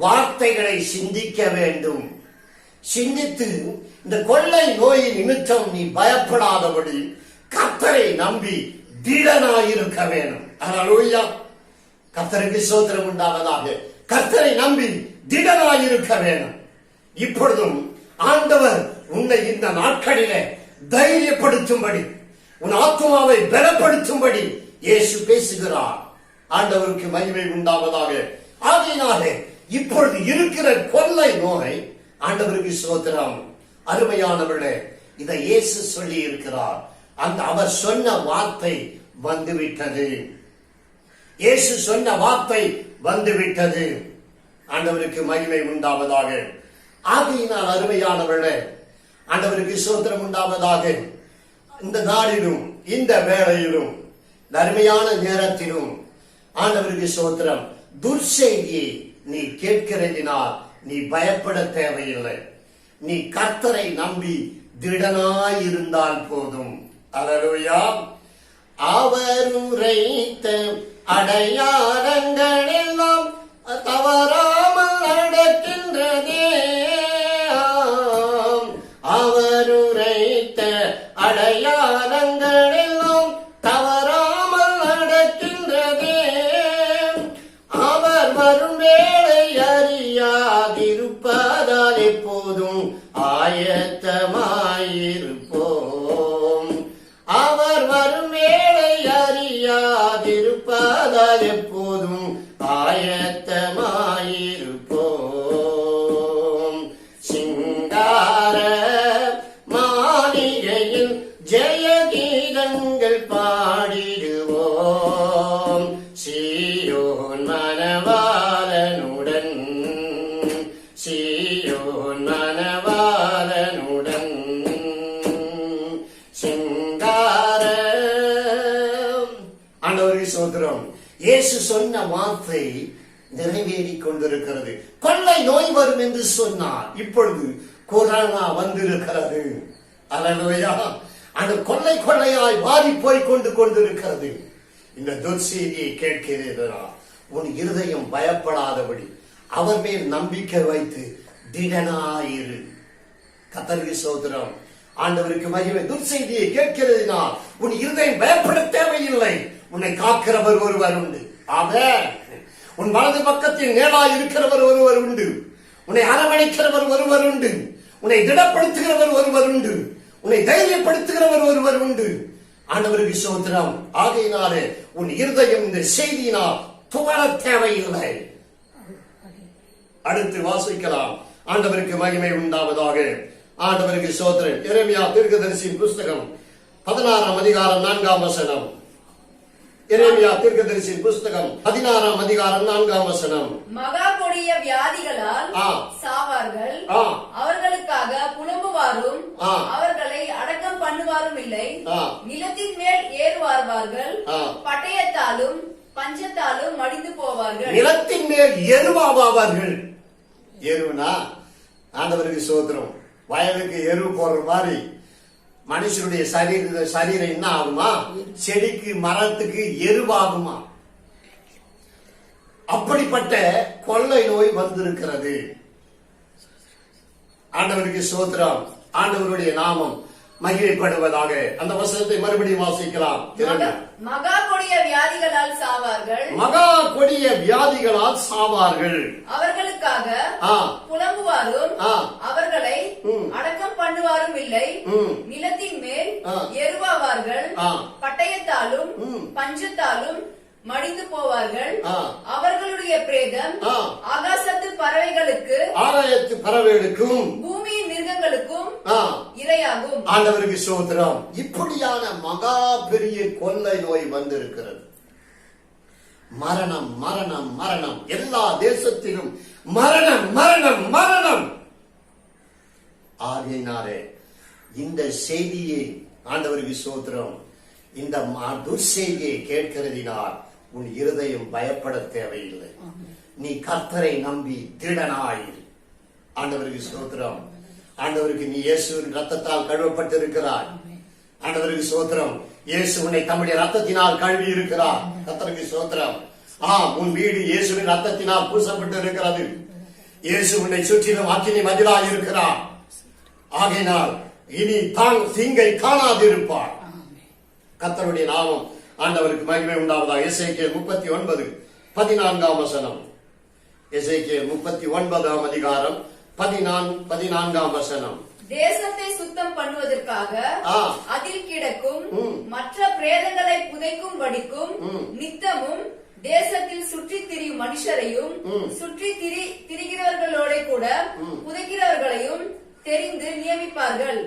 வார்த்தைகளை சிந்திக்க வேண்டும். சிந்தித்து இந்த கொள்ளை நோயின் நிமித்தம் நீ பயப்படாதபடி கர்த்தரை நம்பி திடனாயிருக்க வேண்டும். அல்லேலூயா. கர்த்தருக்கு ஸ்தோத்திரம் உண்டாவதாக. கர்த்தரை நம்பி திடனாயிருக்க வேண்டும். இப்பொழுதும் ஆண்டவர் உன்னை இந்த நாட்களிலே தைரியப்படுத்தும்படி, உன் ஆத்துமாவை பலப்படுத்தும்படி இயேசு பேசுகிறார். ஆண்டவருக்கு மகிமை உண்டாவதாக. ஆகையினாலே இப்பொழுது இருக்கிற கொள்ளை நோய், ஆண்டவருக்கு ஸ்தோத்திரம், அருமையானவர்களே, இதை இயேசு சொல்லி இருக்கிறார். அந்த அவர் சொன்ன வார்த்தை வந்துவிட்டது. இயேசு சொன்ன வார்த்தை வந்துவிட்டது. ஆண்டவருக்கு மகிமை உண்டாவதாக. ஆகையினால் அருமையானவர்களே, ஆண்டவருக்கு ஸ்தோத்திரம் உண்டாவதாக. இந்த நாளிலும் இந்த வேளையிலும் இந்த அருமையான நேரத்திலும் ஆண்டவருக்கு ஸ்தோத்திரம் துர்செய்தியை நீ கேட்கிறதினால் நீ பயப்பட தேவையில்லை. நீ கர்த்தரை நம்பி திடனாய் இருந்தால் போதும். அல்லேலூயா. அவர் உரைத்த அடையாளங்கள் எல்லாம் தவறாமல் நடக்கின்றதே. அவர் உரைத்த அடையாளங்கள் எல்லாம் தவறாமல் நடக்கின்றதே. அவர் வரும் வேளை அறியாதிருப்பதால் எப்போதும் ஆயத்தமாயிருப்போம். அவர் வரும் வேளை அறியாதிருப்பதால் எப்போதும் ஆயத்தமாயிருப்போம். சிங்கார மாளிகையில் ஜெயகீதங்கள் பாடிடுவோம். சீயோன் மணவாளனுடன், சீயோன் மணவாளனுடன் சிங்கார. ஆண்டவருக்கு ஸ்தோத்திரம். இயேசு சொன்ன வார்த்தை நிறைவேறிக் கொண்டிருக்கிறது. கொள்ளை நோய் வரும் என்று சொன்னார். இப்பொழுது கொரோனா வந்திருக்கிறது. அல்லேலூயா. அந்த கொள்ளை கொள்ளையாய் மாறி போய் கொண்டிருக்கிறது. இந்த துர்செய்தியை கேட்கிறீர்களா? உன் இருதயம் பயப்படாதபடி அவர் மேல் நம்பிக்கை வைத்து திடனாயிரு. கர்த்தருக்கு ஸ்தோத்திரம். ஆண்டவருக்கு மகிமை. துர்செய்தியை கேட்கிறதினால் உன் இருதயம் பயப்பட தேவையில்லை. உன்னை காக்கிறவர் ஒருவர் உண்டு. ஆமென். உன் வலது பக்கத்தில் நேராய் இருக்கிறவர் ஒருவர் உண்டு. உன்னை அரவணைக்கிறவர் ஒருவர் உண்டு. உன்னை திடப்படுத்துகிறவர் ஒருவர் உண்டு. உன்னை தைரியப்படுத்துகிறவர் ஒருவர் உண்டு. ஆண்டவருக்கு ஸ்தோத்திரம். ஆகையினாலே உன் இருதயம் இந்த செய்தியினால் துவர தேவையில்லை. அடுத்து வாசிக்கலாம். ஆண்டவருக்கு மகிமை உண்டாவதாக. ஆண்டவருக்கு ஸ்தோத்திரம். எரேமியா தீர்க்கதரிசியின் புஸ்தகம் 16ஆம் அதிகாரம் 4ஆம் வசனம். எரேமியா தீர்க்கதரிசியின் புஸ்தகம் 16ஆம் அதிகாரம் 4ஆம் வசனம். மகா கொடிய வியாதிகளால் சாவார்கள், அவர்களுக்காக புலம்புவாரும் அவர்களை அடக்கம் பண்ணுவாரும் இல்லை. நிலத்தின் மேல் ஏறுவார்கள், பட்டயத்தாலும் பஞ்சத்தாலும் மடிந்து போவார்கள். நிலத்தின் மேல் எருவாவார்கள். எருனா ஆண்டவருக்கு ஸ்தோத்திரம். வயலுக்கு எரு போடுற மாதிரி மனுஷனுடைய சரீரம் என்ன ஆகுமா? செடிக்கு மரத்துக்கு எருவாகுமா? அப்படிப்பட்ட கொள்ளை நோய் வந்திருக்கிறது. ஆண்டவருக்கு ஸ்தோத்திரம். ஆண்டவருடைய நாமம் மகிமைப்படுவதாக. அந்த வசனத்தை மறுபடியும் வாசிக்கலாம். மகா கொடிய வியாதிகளால் சாவார்கள், மகா கொடிய வியாதிகளால் சாவார்கள், அவர்களுக்காக புலம்புவாரும் அவர்களை அடக்கம் பண்ணுவாரும் இல்லை. நிலத்தின் மேல் எருவாவார்கள், பட்டயத்தாலும் பஞ்சத்தாலும் மடிந்து போவார்கள். அவர்களுடைய பிரேதம் ஆகாசத்து பறவைகளுக்கும் பூமியின் மிருகங்களுக்கும் இரையாகும். ஆண்டவருக்கு ஸ்தோத்திரம். இப்படியான மகா பெரிய கொள்ளை நோய் வந்திருக்கிறது. மரணம் மரணம் மரணம். எல்லா தேசத்திலும் மரணம் மரணம் மரணம். ஆகையினாலே இந்த செய்தியை ஆண்டவருக்கு ஸ்தோத்திரம் இந்த துர்செய்தியை கேட்கிறதினால் உன் இருதயம் பயப்பட தேவையில்லை. நீ கர்த்தரை நம்பி திடனாயிரு. ஆண்டவருக்கு ஸ்தோத்திரம். ஆண்டவருக்கு நீ இயேசுவின் ரத்தத்தால் கழுவப்பட்டிருக்கிறாய். ஆண்டவருக்கு ஸ்தோத்திரம். இயேசு உன்னை தம்முடைய ரத்தத்தினால் கழுவி இருக்கிறார். கர்த்தருக்கு ஸ்தோத்திரம். உன் வீடு இயேசுவின் ரத்தத்தினால் பூசப்பட்டு இருக்கிறது. இயேசு உன்னை சுற்றிலும் அக்கினி மதிலாய் இருக்கிறார். ஆகையினால் இனி தான் தீங்கை காணாதிருப்பார். கர்த்தருடைய நாமம் ஆண்டவருக்கு மகிமை உண்டாவதாக. எசேக்கியேல் 39:14 வசனம். எசேக்கியேல் 39 அதிகாரம் 14 வசனம். தேசத்தை சுத்தம் பண்ணுவதற்காக அதில் கிடக்கும் மற்ற பிரேதங்களை புதைக்கும் வடிக்கும் நித்தமும் தேசத்தில் சுற்றி திரியும் மனுஷரையும் சுற்றி திரிகிறவர்களோட கூட புதைக்கிறவர்களையும் தெரிந்து நியமிப்பார்கள்.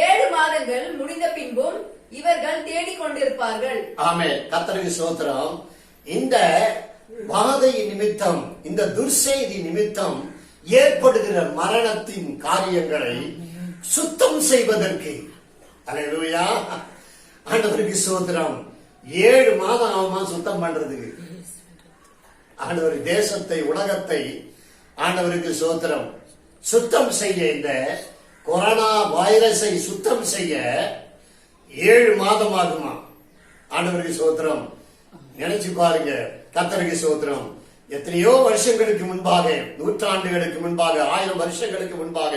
7 மாதங்கள் முடிந்த பின்பும் இவர்கள் தேடிக் கொண்டிருப்பார்கள். ஆமென். கர்த்தருக்கு ஸ்தோத்திரம். இந்த வாதை நிமித்தம், இந்த துர்செய்தி நிமித்தம் ஏற்படுகிற மரணத்தின் காரியங்களை சுத்தம் செய்வதற்கு, அல்லேலூயா, ஆண்டவருக்கு ஸ்தோத்திரம், 7 மாதம் ஆகுமா சுத்தம் பண்றதுக்கு. ஆண்டவர் தேசத்தை, உலகத்தை ஆண்டவருக்கு ஸ்தோத்திரம் சுத்தம் செய்ய, இந்த கொரோனா வைரஸை சுத்தம் செய்ய 7 மாதம் ஆகுமா. ஆண்டவருக்கு ஸ்தோத்திரம். நினைச்சு பாருங்க. கர்த்தருக்கு ஸ்தோத்திரம். எத்தனையோ வருஷங்களுக்கு முன்பாக, நூற்றாண்டுகளுக்கு முன்பாக, 1000 வருஷங்களுக்கு முன்பாக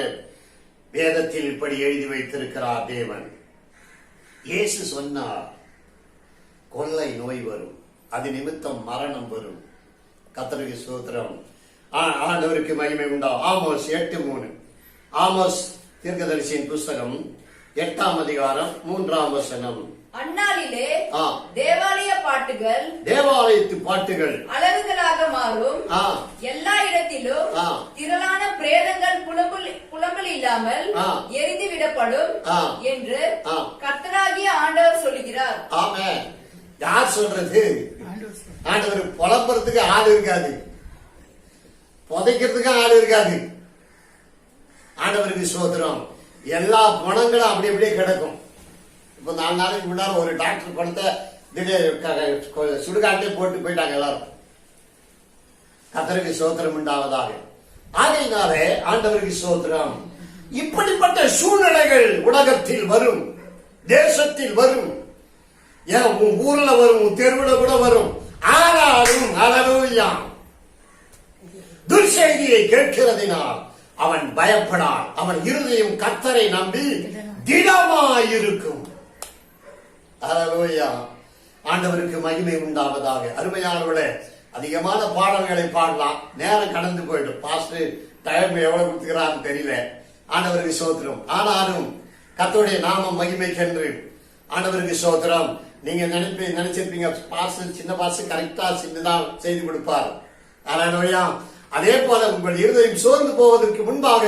வேதத்தில் இப்படி எழுதி வைத்திருக்கிறார் தேவன். இயேசு சொன்னார், கொள்ளை நோய் வரும், அது நிமித்தம் மரணம் வரும். கர்த்தருக்கு ஸ்தோத்திரம். ஆண்டவருக்கு மகிமை உண்டா. ஆமோஸ் 8:3. ஆமோஸ் தீர்க்கதரிசியின் புஸ்தகம் 8ஆம் அதிகாரம் 3ஆம் வசனம். அந்நாளிலே தேவாலய பாட்டுகள், தேவாலயத்து பாட்டுகள் அலகுகளாக மாறும். எல்லா இடத்திலும் திரளான பிரேதங்கள் புலம்பல் இல்லாமல் எரிந்து விடப்படும் என்று கர்த்தராகிய ஆண்டவர் சொல்லுகிறார். ஆமென். யார் சொல்றது? ஆண்டவர். புலம்புறதுக்கு ஆள் இருக்காது, புதைக்கிறதுக்கு ஆள் இருக்காது. ஆண்டவருக்கு ஸ்தோத்திரம். எல்லா பணங்களும் அப்படி அப்படியே கிடக்கும். இப்ப 4 நாளைக்கு முன்னாடி ஒரு டாக்டர் பணத்தை சுடுகாட்டே போட்டு போயிட்டாங்க எல்லாரும். கர்த்தருக்கு ஸ்தோத்திரம் உண்டாவதாக. ஆகையினாலே ஆண்டவருக்கு ஸ்தோத்திரம். இப்படிப்பட்ட சூழ்நிலைகள் உலகத்தில் வரும், தேசத்தில் வரும், ஏன் உன் ஊர்ல வரும், உன் தெருவுல கூட வரும். ஆனாலும் அல்லேலூயா, துர்செய்தியை கேட்கிறதினால் அவன் பயப்படான். அவன் இருதயம் கர்த்தரை நம்பி திடமாயிருக்கும். அல்லேலூயா. ஆண்டவருக்கு மகிமை உண்டாவதாக. அருமையானவர்களே, அதிகமான பாடல்களை பாடலாம், நேரம் கடந்து போயிடும். பாஸ்டர் டைம் எவ்வளவு கொடுத்துக்கிறான்னு தெரியல. ஆண்டவருக்கு ஸ்தோத்திரம். ஆனாலும் கர்த்தருடைய நாமம் மகிமைக்கென்று ஆண்டவருக்கு ஸ்தோத்திரம். நீங்க நினைச்சிருப்பீங்க பாஸ்டர், சின்ன பாஸ்டர் கரெக்டா சின்னதான் செய்து கொடுப்பார். அல்லேலூயா. அதே போல உங்கள் இருதயம் சோர்ந்து போவதற்கு முன்பாக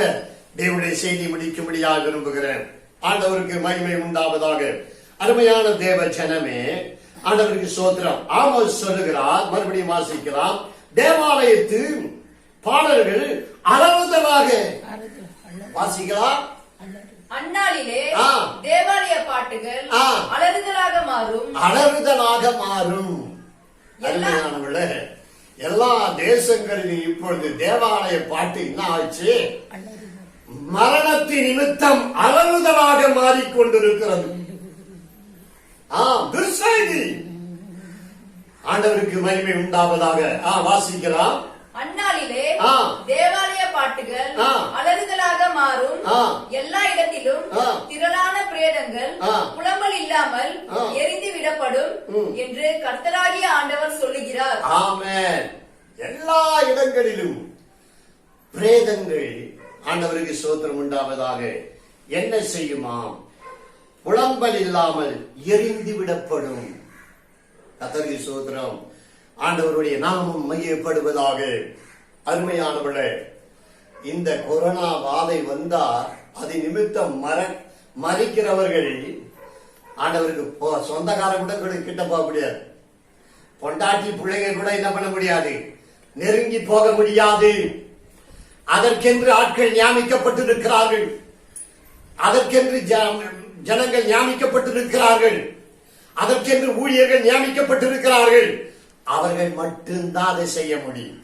தேவனுடைய செய்தி முடிக்கும்படியாக விரும்புகிறேன். ஆண்டவருக்கு மகிமை உண்டாவதாக. அருமையான தேவ ஜனமே, ஆண்டவருக்கு ஸ்தோத்திரம். ஆமோஸ் சொல்லுகிறார், மறுபடியும் வாசிக்கலாம். தேவாலயத்து பாடல்கள் அலறுதலாக வாசிக்கலாம். அந்நாளிலே தேவாலய பாட்டுகள் அலறுதலாக மாறும், அலறுதலாக மாறும். அருமையானவர்களே, எல்லா தேசங்களிலும் இப்பொழுது தேவாலய பாட்டு என்ன ஆச்சு? மரணத்தின் நிமித்தம் அலறுதலாக மாறிக்கொண்டிருக்கிறது. துர்செய்தி. ஆண்டவருக்கு மகிமை உண்டாவதாக. வாசிக்கலாம். அந்நாளிலே தேவாலய பாட்டுகள் அலறுதலாக மாறும், எல்லா இடத்திலும் திரளான பிரேதங்கள் புலம்பல் இல்லாமல் எரிந்து விடப்படும் என்று கர்த்தராகிய ஆண்டவர் சொல்லுகிறார். ஆமென். எல்லா இடங்களிலும் பிரேதங்கள், ஆண்டவருக்கு ஸ்தோத்திரம் உண்டாவதாக, என்ன செய்யுமாம்? புலம்பல் இல்லாமல் எரிந்து விடப்படும். கர்த்தருக்கு ஸ்தோத்திரம். ஆண்டவருடைய நாமம் மையப்படுவதாக. அருமையானவர்களே, இந்த கொரோனா வாதை வந்தால் அது நிமித்தம் மறிக்கிறவர்கள் ஆண்டவருக்கு சொந்தக்காரன் கூட கிட்ட போக முடியாது. பொண்டாட்டி பிள்ளைங்க கூட என்ன பண்ண முடியாது, நெருங்கி போக முடியாது. அதற்கென்று ஆட்கள் நியமிக்கப்பட்டிருக்கிறார்கள், அதற்கென்று ஜனங்கள் நியமிக்கப்பட்டிருக்கிறார்கள். அதற்கென்று ஊழியர்கள் நியமிக்கப்பட்டிருக்கிறார்கள். அவர்கள் மட்டும்தான் அதை செய்ய முடியும்.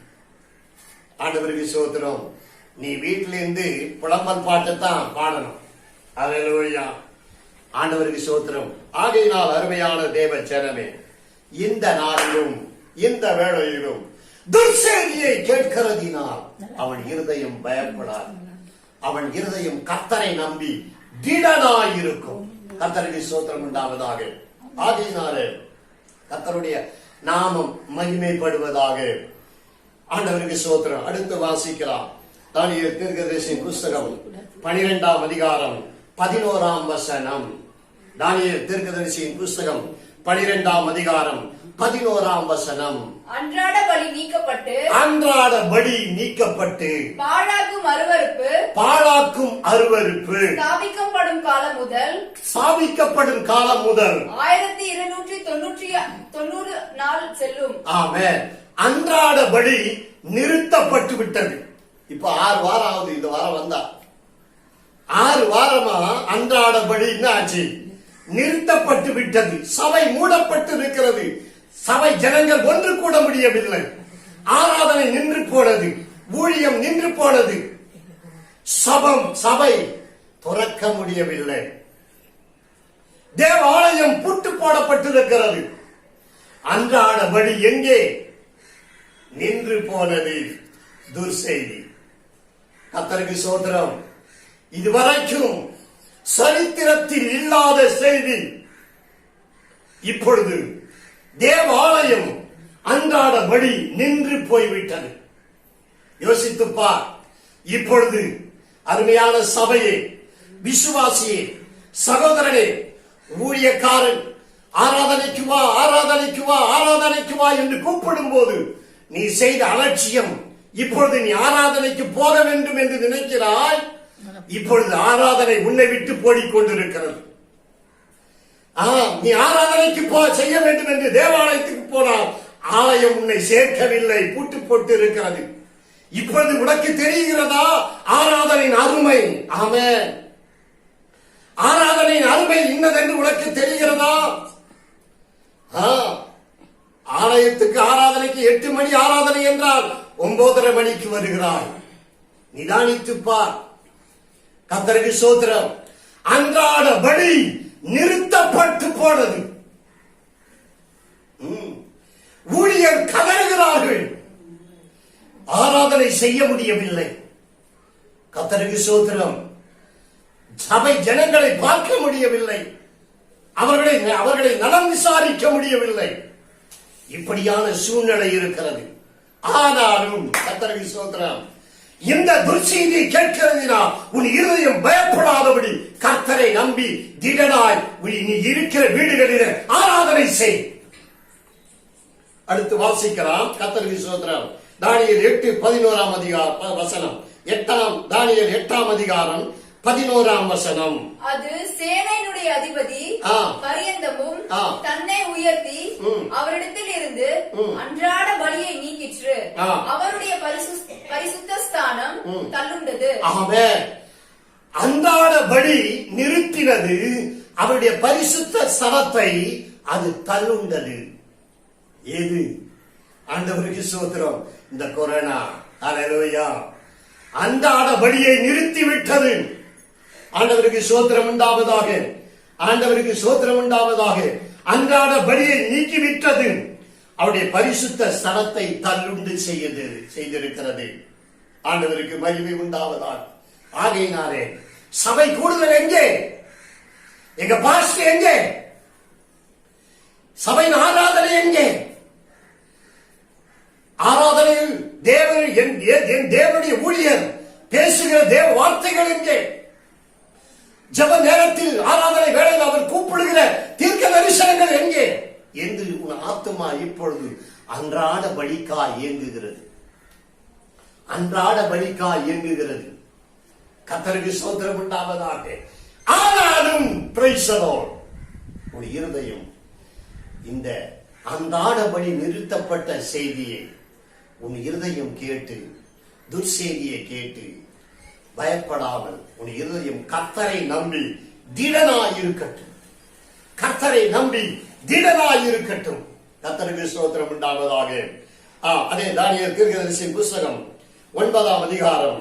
ஆண்டவருக்கு ஸ்தோத்திரம். நீ வீட்டிலிருந்து புலம்பல் பாட்டுத்தான் பாடணும். அல்லேலூயா. ஆண்டவருக்கு ஸ்தோத்திரம். ஆகையினால் அருமையான தேவ ஜனமே, இந்த நாளிலும் இந்த வேளையிலும் துர்செய்தியை கேட்கிறதினால் அவன் இருதயம் பயப்படாது. அவன் இருதயம் கர்த்தரை நம்பி திடனாயிருக்கும். கர்த்தருக்கு ஸ்தோத்திரம் உண்டாவதாக. ஆகையினாலே கர்த்தருடைய நாமம் மகிமைப்படுவதாக. ஆண்டவருக்கு ஸ்தோத்திரம். அடுத்து வாசிக்கலாம். தானியேல் தீர்க்கதரிசியின் புஸ்தகம் 12ஆம் அதிகாரம் 11ஆம் வசனம். தானியேல் தீர்க்கதரிசியின் புஸ்தகம் 12ஆம் அதிகாரம் 11ஆம் வசனம். அன்றாட பலி நீக்கப்பட்டு பாழாக்கும் அருவருப்பு ஸ்தாபிக்கப்படும் காலம் முதல் 1290 நாள் செல்லும். ஆமென். அன்றாட பலி நிறுத்தப்பட்டு விட்டது. இப்ப 6 வாரம் ஆகுது. இந்த வாரம் வந்தா 6 வாரமா அன்றாட பலி என்ன ஆச்சு? நிறுத்தப்பட்டு விட்டது. சபை மூடப்பட்டு இருக்கிறது. சபை ஜனங்கள் ஒன்று கூட முடியவில்லை. ஆராதனை நின்று போனது. ஊழியம் நின்று போனது. சபை துறக்க முடியவில்லை. தேவாலயம் பூட்டு போடப்பட்டிருக்கிறது. அன்றாட பலி எங்கே? நின்று போனது. துர்செய்தி. கர்த்தருக்கு ஸ்தோத்திரம். இதுவரைக்கும் சரித்திரத்தில் இல்லாத செய்தி. இப்பொழுது தேவாலயம் அன்றாட பலி நின்று போய்விட்டது. யோசித்துப்பார். இப்பொழுது அருமையான சபையே, விசுவாசியே, சகோதரனே, ஊழியக்காரன், ஆராதனைக்கு வா, ஆராதனைக்கு வா, ஆராதனைக்கு வா என்று கூப்பிடும் போது நீ செய்த அலட்சியம். இப்பொழுது நீ ஆராதனைக்கு போக வேண்டும் என்று நினைக்கிறாய். இப்பொழுது ஆராதனை உன்னை விட்டு போடிக்கொண்டிருக்கிறது. நீ ஆராதனைக்கு செய்ய வேண்டும் என்று தேவாலயத்துக்கு போனால் ஆலயம் உன்னை சேர்க்கவில்லை, பூட்டு போட்டு இருக்கிறது. இப்பொழுது உனக்கு தெரிகிறதா ஆராதனையின் அருமை? ஆமென். ஆராதனையின் அருமை இன்னதென்று உனக்கு தெரிகிறதா? ஆலயத்துக்கு ஆராதனைக்கு 8 மணி ஆராதனை என்றால் 9:30 மணிக்கு வருகிறாய். நிதானித்துப்பார். கர்த்தருக்கு ஸ்தோத்திரம். அன்றாட பலி நிறுத்தப்பட்டு போனது. ஊழியர் கதறுகிறார்கள். ஆராதனை செய்ய முடியவில்லை. கர்த்தருக்கு ஸ்தோத்திரம். சபை ஜனங்களை பார்க்க முடியவில்லை. அவர்களை நலம் விசாரிக்க முடியவில்லை. இப்படியான சூழ்நிலை இருக்கிறது. ஆனாலும் கர்த்தருக்கு ஸ்தோத்திரம், இந்த துர்செய்தியை கேட்கிறதினால் உன் இருதயம் பயப்படாதபடி கர்த்தரை நம்பி திடனாய் நீ இருக்கிற வீடுகளில் ஆராதனை செய். அடுத்து வாசிக்கலாம். கர்த்தருக்கு ஸ்தோத்திரம். தானியேல் 8:11ஆம் அதிகாரம் வசனம். தானியேல் 8ஆம் அதிகாரம் 11ஆம் வசனம். அது சேனையினுடைய அதிபதி பரியந்தமும் தன்னை உயர்த்தி அவரிடத்தில் இருந்து அன்றாட பலியை நீக்கிற்று. அவருடைய பரிசுத்த ஸ்தானம் தள்ளுண்டது. அன்றாட பலி நிறுத்தினது. அவருடைய பரிசுத்த ஸ்தலத்தை அது தள்ளுண்டது. ஏது? ஆண்டவருக்கு ஸ்தோத்திரம். இந்த கொரோனா. அல்லேலூயா. அன்றாட பலியை நிறுத்திவிட்டது. ஆண்டவருக்கு ஸ்தோத்திரம் உண்டாவதாக. ஆண்டவருக்கு ஸ்தோத்திரம் உண்டாவதாக. அன்றாட பலியை நீக்கிவிட்டது. அவருடைய பரிசுத்த ஸ்தலத்தை தள்ளுண்டு செய்திருக்கிறது. ஆண்டவருக்கு மகிமை உண்டாவதாக. ஆகையினாலே சபை கூடுதல் எங்கே? எங்க பாஸ்டர் எங்கே? சபையின் ஆராதனை எங்கே? ஆராதனையில் என் தேவனுடைய ஊழியர் பேசுகிற தேவ வார்த்தைகள் எங்கே? ஜெப நேரத்தில் ஆராதனை வேளையில் அவர் கூப்பிடுகிற தீர்க்க தரிசனங்கள் எங்கே என்று உன் ஆத்துமா இப்பொழுது அன்றாட பலிக்காய் இயங்குகிறது. அன்றாட பலிக்காய் இயங்குகிறது. கர்த்தருக்கு ஸ்தோத்திரம் உண்டாவதாக. ஆனாலும் பிரைஸ் தி லார்ட், உன் இருதயம் இந்த அன்றாட பலி நிறுத்தப்பட்ட செய்தியை உன் இருதயம் கேட்டு, துர்செய்தியை கேட்டு பயப்படாமல் உன் இருதயம் கர்த்தரை நம்பி திடனாயிருக்கட்டும். கர்த்தரை நம்பி திடனாய் இருக்கட்டும். கர்த்தருக்கு ஸ்தோத்திரம் உண்டாவதாக. அதே தானியேல் தீர்க்கதரிசியின் புஸ்தகம் 9ஆம் அதிகாரம்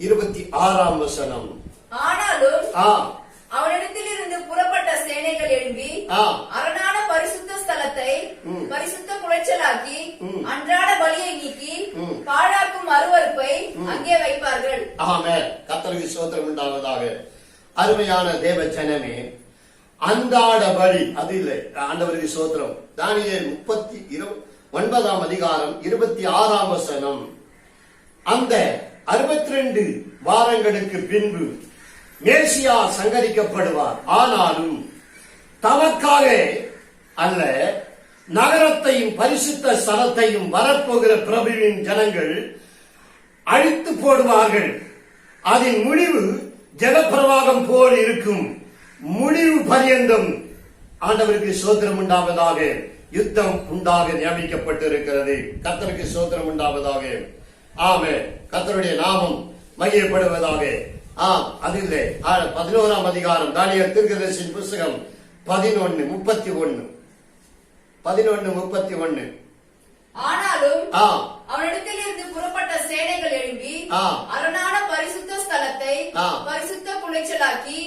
26ஆம் வசனம். ஆனாலும் அவனிடத்திலிருந்து புறப்பட்ட சேனைகள் எழும்பி அரணான பரிசுத்த ஸ்தலத்தை பரிசுத்த குலைச்சலாக்கி அன்றாட பலியை நீக்கி பாழாக்கும் அருவருப்பை அங்கே வைப்பார்கள். ஆமென். கர்த்தருக்கு ஸ்தோத்திரம் உண்டாவதாக. அருமையான தேவ ஜனமே, அன்றாட பலி அது இல்லை. ஆண்டவருக்கு ஸ்தோத்திரம். தானியேல் 9ஆம் அதிகாரம் 26ஆம் வசனம். அந்த 62 வாரங்களுக்கு பின்பு மேசியா சங்கரிக்கப்படுவார். ஆனாலும் தமக்காக அல்ல, நகரத்தையும் பரிசுத்த ஸ்தலத்தையும் வரப்போகிற பிரபுவின் ஜனங்கள் அழித்து போடுவார்கள். அதன் முடிவு ஜலப்பிரவாகம் போல் இருக்கும். முடிவு பரியந்தம் ஆண்டவருக்கு ஸ்தோத்திரம் உண்டாவதாக. யுத்தம் உண்டாக நியமிக்கப்பட்டிருக்கிறது. கர்த்தருக்கு ஸ்தோத்திரம் உண்டாவதாக. ஆமென். கர்த்தருடைய நாமம் மகிமைப்படுவதாக. அதில்லை 11ஆம் அதிகாரம் தானியேல் தீர்க்கதரிசியின் புஸ்தகம் 11:31. ஆனாலும் அவனிடத்திலிருந்து புறப்பட்ட சேனைகள் எழும்பி அரணான பரிசுத்த ஸ்தலத்தை பரிசுத்த குலைச்சலாக்கி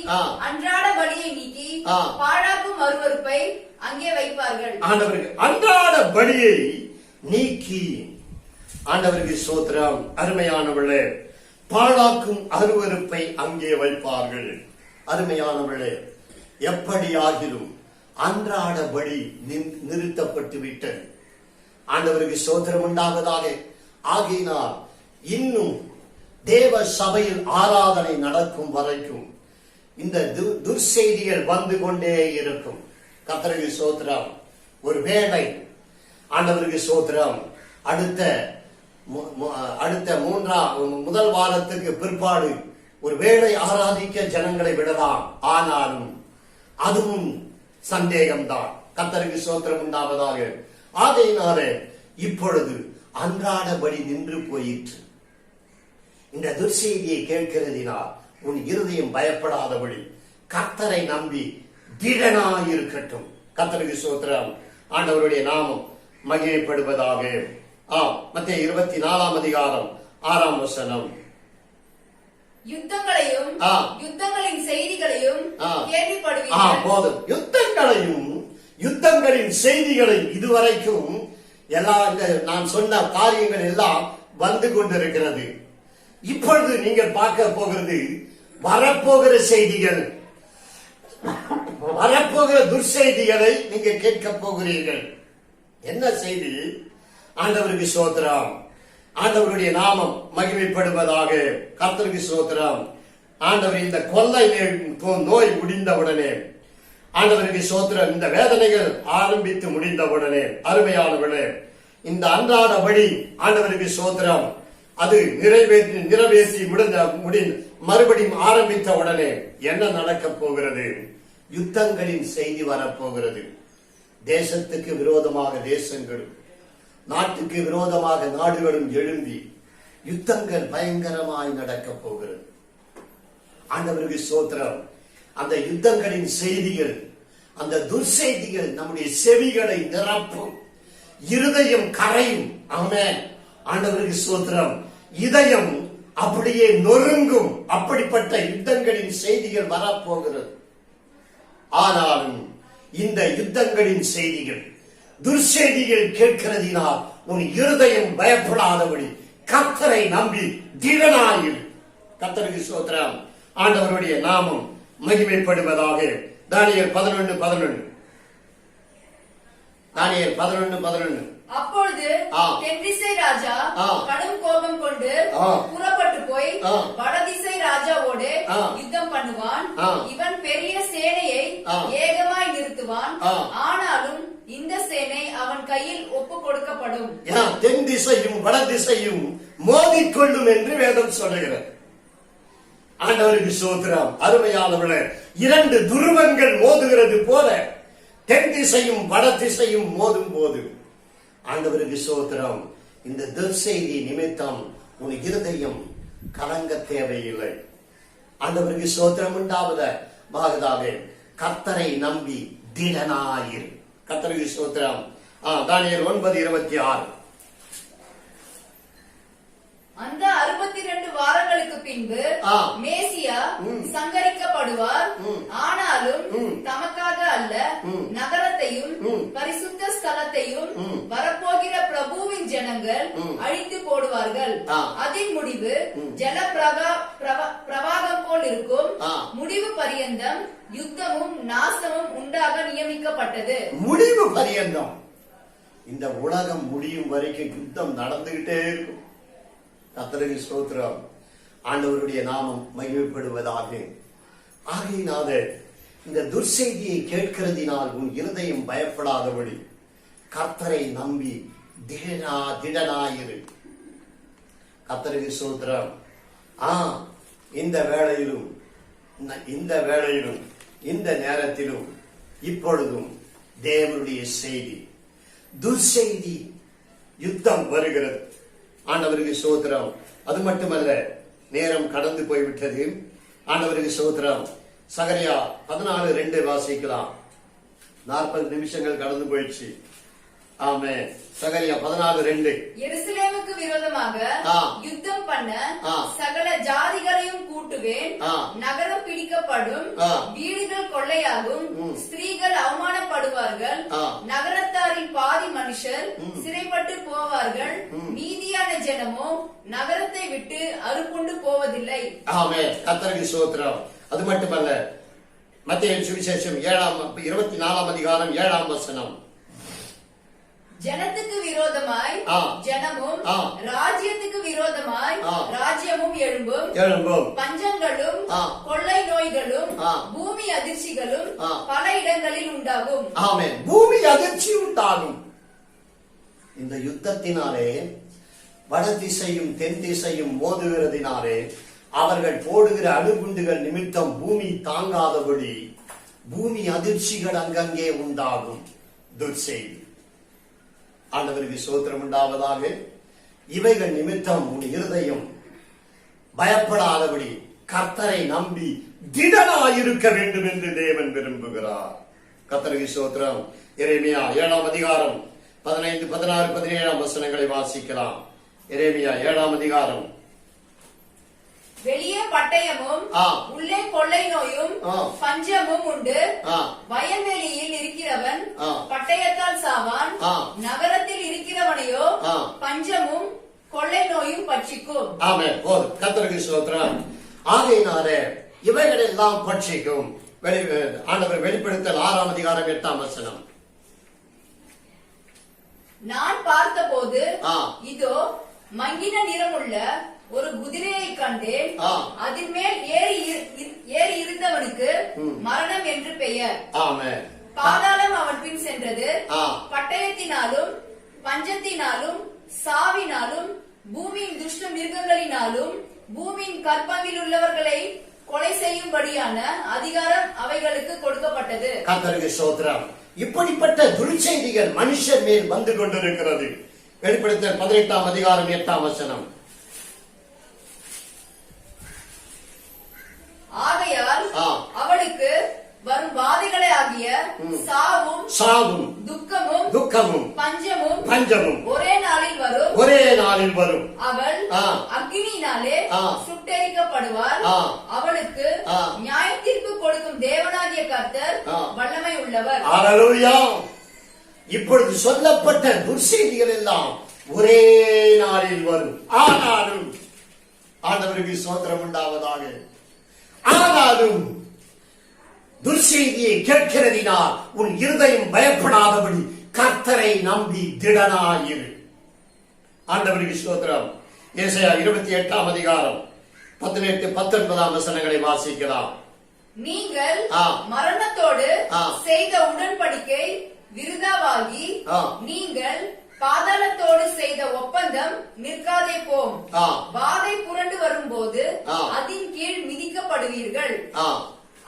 அன்றாட பலியை நீக்கி பாழாக்கும் அருவருப்பை அங்கே வைப்பார்கள். ஆண்டவருக்கு அன்றாட பலியை நீக்கி, ஆண்டவருக்கு ஸ்தோத்திரம். அருமையானவர்களே, பாழாக்கும் அருவருப்பை அங்கே வைப்பார்கள். அருமையானவர்களே, எப்படி ஆகிலும் அன்றாட பலி நிறுத்தப்பட்டு விட்டது. ஆண்டவருக்கு ஸ்தோத்திரம் உண்டாவதாக. ஆகினால் இன்னும் தேவ சபையில் ஆராதனை நடக்கும் வரைக்கும் இந்த துர்செய்திகள் வந்து கொண்டே இருக்கும். கர்த்தருக்கு ஸ்தோத்திரம். ஒரு வேளை ஆண்டவருக்கு ஸ்தோத்திரம் அடுத்த முதல் வாரத்துக்கு பிற்பாடு ஒரு வேளை ஆராதிக்க ஜனங்களை விடலாம். ஆனாலும் அதுவும் சந்தேகம்தான். கர்த்தருக்கு ஸ்தோத்திரம் உண்டாவதாக. ஆகையினாலே இப்பொழுது அன்றாடபடி நின்று போயிற்று. இந்த துர்செய்தியை கேட்கிறதினால் உன் இருதயம் பயப்படாதபடி கர்த்தரை நம்பி திடனாயிருக்கட்டும். கர்த்தருக்கு ஸ்தோத்திரம். ஆண்டவருடைய நாமம் மகிமைப்படுவதாக. மத்தேயு 24ஆம் அதிகாரம் 6ஆம் வசனம். யுத்தங்களையும் யுத்தங்களின் செய்திகளையும் கேள்விப்படுவீர்கள். போதும். யுத்தங்களின் செய்திகளை இதுவரைக்கும் நான் சொன்ன காரியங்கள் எல்லாம் வந்து கொண்டிருக்கிறது. இப்பொழுது நீங்கள் பார்க்க போகிறது வரப்போகிற செய்திகள், வரப்போகிற துர்செய்திகளை நீங்க கேட்க போகிறீர்கள். என்ன செய்தி? ஆண்டவருக்கு ஸ்தோத்திரம். ஆண்டவருடைய நாமம் மகிமைப்படுவதாக. கர்த்தருக்கு ஸ்தோத்திரம். ஆண்டவர் இந்த கொள்ளை நோய் முடிந்தவுடனே, ஆண்டவருக்கு ஸ்தோத்திரம், இந்த வேதனைகள் ஆரம்பித்து முடிந்தவுடனே, அருமையானவர்களே, இந்த அன்றாட பலி ஆண்டவருக்கு ஸ்தோத்திரம் அது நிறைவேற்றி மறுபடியும் ஆரம்பித்த உடனே என்ன நடக்க போகிறது? யுத்தங்களின் செய்தி வரப்போகிறது. தேசத்துக்கு விரோதமாக தேசங்களும் நாட்டுக்கு விரோதமாக நாடுகளும் எழும்பி யுத்தங்கள் பயங்கரமாய் நடக்க போகிறது. ஆண்டவருக்கு ஸ்தோத்திரம். அந்த யுத்தங்களின் செய்திகள், அந்த துர்செய்திகள் நம்முடைய செவிகளை நிரப்பும், இருதயம் கரையும். ஆமென். ஆண்டவருக்கு ஸ்தோத்திரம். இதயம் அப்படியே நொறுங்கும். அப்படிப்பட்ட யுத்தங்களின் செய்திகள் வரப்போகிறது. ஆனாலும் இந்த யுத்தங்களின் செய்திகள், துர்செய்திகள் கேட்கிறதினால் உன் இருதயம் பயப்படாதபடி கர்த்தரை நம்பி திடனாயிரு. கர்த்தருக்கு ஸ்தோத்திரம். ஆண்டவருடைய நாமம் மகிமைப்படுவதாக. தானியேல் 11:11. தானியேல் 11:11. அப்பொழுது தென்திசை ராஜா கடும் கோபம் கொண்டு புறப்பட்டு போய் வடதிசை ராஜாவோடு யுத்தம் பண்ணுவான். இவன் பெரிய சேனையை ஏகமாய் நிறுத்துவான். ஆனாலும் இந்த சேனை அவன் கையில் ஒப்பு கொடுக்கப்படும். தென் திசையும் வட திசையும் மோதிக்கொள்ளும் என்று வேதம் சொல்லுகிறது. ஆண்டவருக்கு ஸ்தோத்திரம். அருமையானவர்களே, 2 துருவங்கள் மோதுகிறது போல தென் திசையும் வட திசையும் மோதும் போது, ஆண்டவருக்கு ஸ்தோத்திரம், இந்த துர்செய்தி நிமித்தம் உன் இருதயம் கலங்க தேவையில்லை. ஆண்டவருக்கு ஸ்தோத்திரம் உண்டாவதாக. கர்த்தரை நம்பி திடனாயிரு. கர்த்தருக்கு ஸ்தோத்திரம். தானியேல் 9:26. அந்த 62 வாரங்களுக்கு பின்பு மேசியா சங்கரிக்கப்படுவார். ஆனாலும் தமக்காக அல்ல, நகரத்தையும் பரிசுத்த ஸ்தலத்தையும் வரப்போகிற பிரபுவின் ஜனங்கள் அழித்து போடுவார்கள். அதன் முடிவு ஜல பிரவாகம் போல் இருக்கும். முடிவு பரியந்தம் யுத்தமும் நாசமும் உண்டாக நியமிக்கப்பட்டது. முடிவு பரியந்தம் இந்த உலகம் முடியும் வரைக்கும் யுத்தம் நடந்துகிட்டே இருக்கும். கர்த்தருக்கு ஸ்தோத்திரம். ஆண்டவருடைய நாமம் மகிமைப்படுவதாக. ஆகையினால இந்த துர்செய்தியை கேட்கிறதினால் உன் இருதயம் பயப்படாதபடி கர்த்தரை நம்பி திடனாயிரு. கர்த்தருக்கு ஸ்தோத்திரம். இந்த வேளையிலும் இந்த நேரத்திலும் இப்பொழுதும் தேவனுடைய செய்தி, துர்செய்தி, யுத்தம் வருகிறது. ஆண்டவருக்கு ஸ்தோத்திரம். அது மட்டுமல்ல, நேரம் கடந்து போய்விட்டது. ஆண்டவருக்கு ஸ்தோத்திரம். சகரியா 14:2 வாசிக்கலாம். 40 நிமிஷங்கள் கடந்து போயிடுச்சு. ஆமென். சகரியா 14:2. எருசலேமுக்கு விரோதமாக யுத்தம் பண்ண சகல ஜாதிகளையும் கூட்டுவேன். நகரம் பிடிக்கப்படும், வீடுகள் கொள்ளையாகும், ஸ்திரீகள் அவமானப்படுவார்கள், நகரத்தாரின் பாதி மனுஷர் சிறைப்பட்டு போவார்கள், மீதியான ஜனமோ நகரத்தை விட்டு அறுப்புண்டு போவதில்லை. ஆமென். கர்த்தருக்கு ஸ்தோத்திரம். அது மட்டுமல்ல, மத்தேயு சுவிசேஷம் 24 அதிகாரம் 7 வசனம். ஜனத்துக்கு விரோதமாய் ஜனமும், ராஜ்யத்துக்கு விரோதமாய் ராஜ்யமும் எழும்பும். பஞ்சங்களும் கொள்ளை நோய்களும் பூமி அதிர்ச்சிகளும் பல இடங்களில் உண்டாகும். ஆமென். பூமி அதிர்ச்சி உண்டாகும். இந்த யுத்தத்தினாலே வட திசையும் தென் திசையும் மோதுகிறதினாலே அவர்கள் போடுகிற அணுகுண்டுகள் நிமித்தம் பூமி தாங்காதபடி பூமி அதிர்ச்சிகள் அங்கங்கே உண்டாகும். துர்செய்தி. ஆண்டவருக்கு ஸ்தோத்திரம் உண்டாவதாக. இவைகள் நிமித்தம் உன் இருதயம் பயப்படாதபடி கர்த்தரை நம்பி திடனாயிருக்க வேண்டும் என்று தேவன் விரும்புகிறார். கர்த்தருக்கு ஸ்தோத்திரம். எரேமியா 7 அதிகாரம் 15, 16, 17 வசனங்களை வாசிக்கலாம். எரேமியா 7 அதிகாரம். வெளியே பட்டயமும் உள்ளே கொள்ளை நோயும் பஞ்சமும் உண்டு. வயல்வெளியில் இருக்கிறவன் பட்டயத்தால் சாவான், நகரத்தில் இருக்கிறவனையோ பஞ்சமும் கொள்ளை நோயும் பட்சிக்கும். ஆமென். கர்த்தருக்கு ஸ்தோத்திரம். ஆகையினாலே இவைகள் எல்லாம் பட்சிக்கும். ஆண்டவர் வெளிப்படுத்தல் 6 அதிகாரம் 8 வசனம். நான் பார்த்தபோது இதோ மங்கின நிறமுள்ள ஒரு குதிரையை கண்டேன். அதன் மேல் ஏறி இருந்தவனுக்கு மரணம் என்று பெயர். பாதாளம் அவன் பின் சென்றது. பட்டயத்தினாலும் பஞ்சத்தினாலும் சாவினாலும் பூமியின் துஷ்ட மிருகங்களினாலும் பூமியின் கற்பங்கில் உள்ளவர்களை கொலை செய்யும்படியான அதிகாரம் அவைகளுக்கு கொடுக்கப்பட்டது. கர்த்தருக்கு ஸ்தோத்திரம். இப்படிப்பட்ட துர்ச்செய்திகள் மனுஷர் மேல் வந்து கொண்டிருக்கிறது. வெளிப்படுத்தல் 18 அதிகாரம் 8 வசனம். ஆகையால் அவளுக்கு வரும் வாதைகளே ஆகிய சாவும் துக்கமும் பஞ்சமும் ஒரே நாளில் வரும். அவள் அக்கினியினாலே சுட்டெரிக்கப்படுவார். அவளுக்கு நியாய தீர்ப்பு கொடுக்கும் தேவனாகிய கர்த்தர் வல்லமை உள்ளவர். அல்லேலூயா. இப்பொழுது சொல்லப்பட்ட துர்செய்திகள் எல்லாம் ஒரே நாளில் வரும். ஆனாலும் ஆண்டவருக்கு ஸ்தோத்திரம் உண்டாவதாக. ஆனாலும் துர்செய்தியை கேட்கிறதினால் உன் இருதயம் பயப்படாதபடி கர்த்தரை நம்பி திடனாயிரு. ஆண்டவருக்கு ஸ்தோத்திரம். ஏசாயா 28 அதிகாரம் 18, 19 வசனங்களை வாசிக்கலாம். நீங்கள் மரணத்தோடு செய்த உடன்படிக்கை விருதாவாகி நீங்கள் பாதாளத்தோடு செய்த ஒப்பந்தம் நிற்காதே போம். வாதை புரண்டு வரும்போது அதன் கீழ் மிதிக்கப்படுவீர்கள்.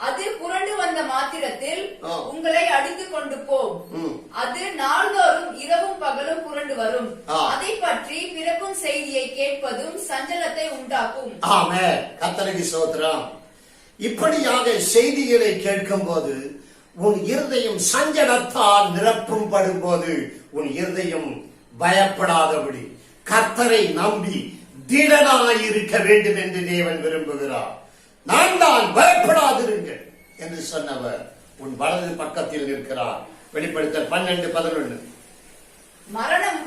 அது புரண்டு வந்த மாத்திரத்தில் உங்களை அடித்துக் கொண்டு போம். அது நாள்தோறும் இரவும் பகலும் புரண்டு வரும். அதை பற்றி பிறக்கும் செய்தியை கேட்பதும் சஞ்சலத்தை உண்டாக்கும். ஆமென். கர்த்தருக்கு ஸ்தோத்திரம். இப்படியாக செய்திகளை கேட்கும் போது உன் இருதயம் சஞ்சலத்தால் நிரப்பும்படும் போது உன் இருதயம் பயப்படாதபடி கர்த்தரை நம்பி திடனாயிருக்க வேண்டும் என்று தேவன் விரும்புகிறார். நான் தான் பயப்படாதிருங்கள் என்று சொன்னவர் உன் வலது பக்கத்தில் நிற்கிறார். வெளிப்படுத்தல் 12:11. மரணம்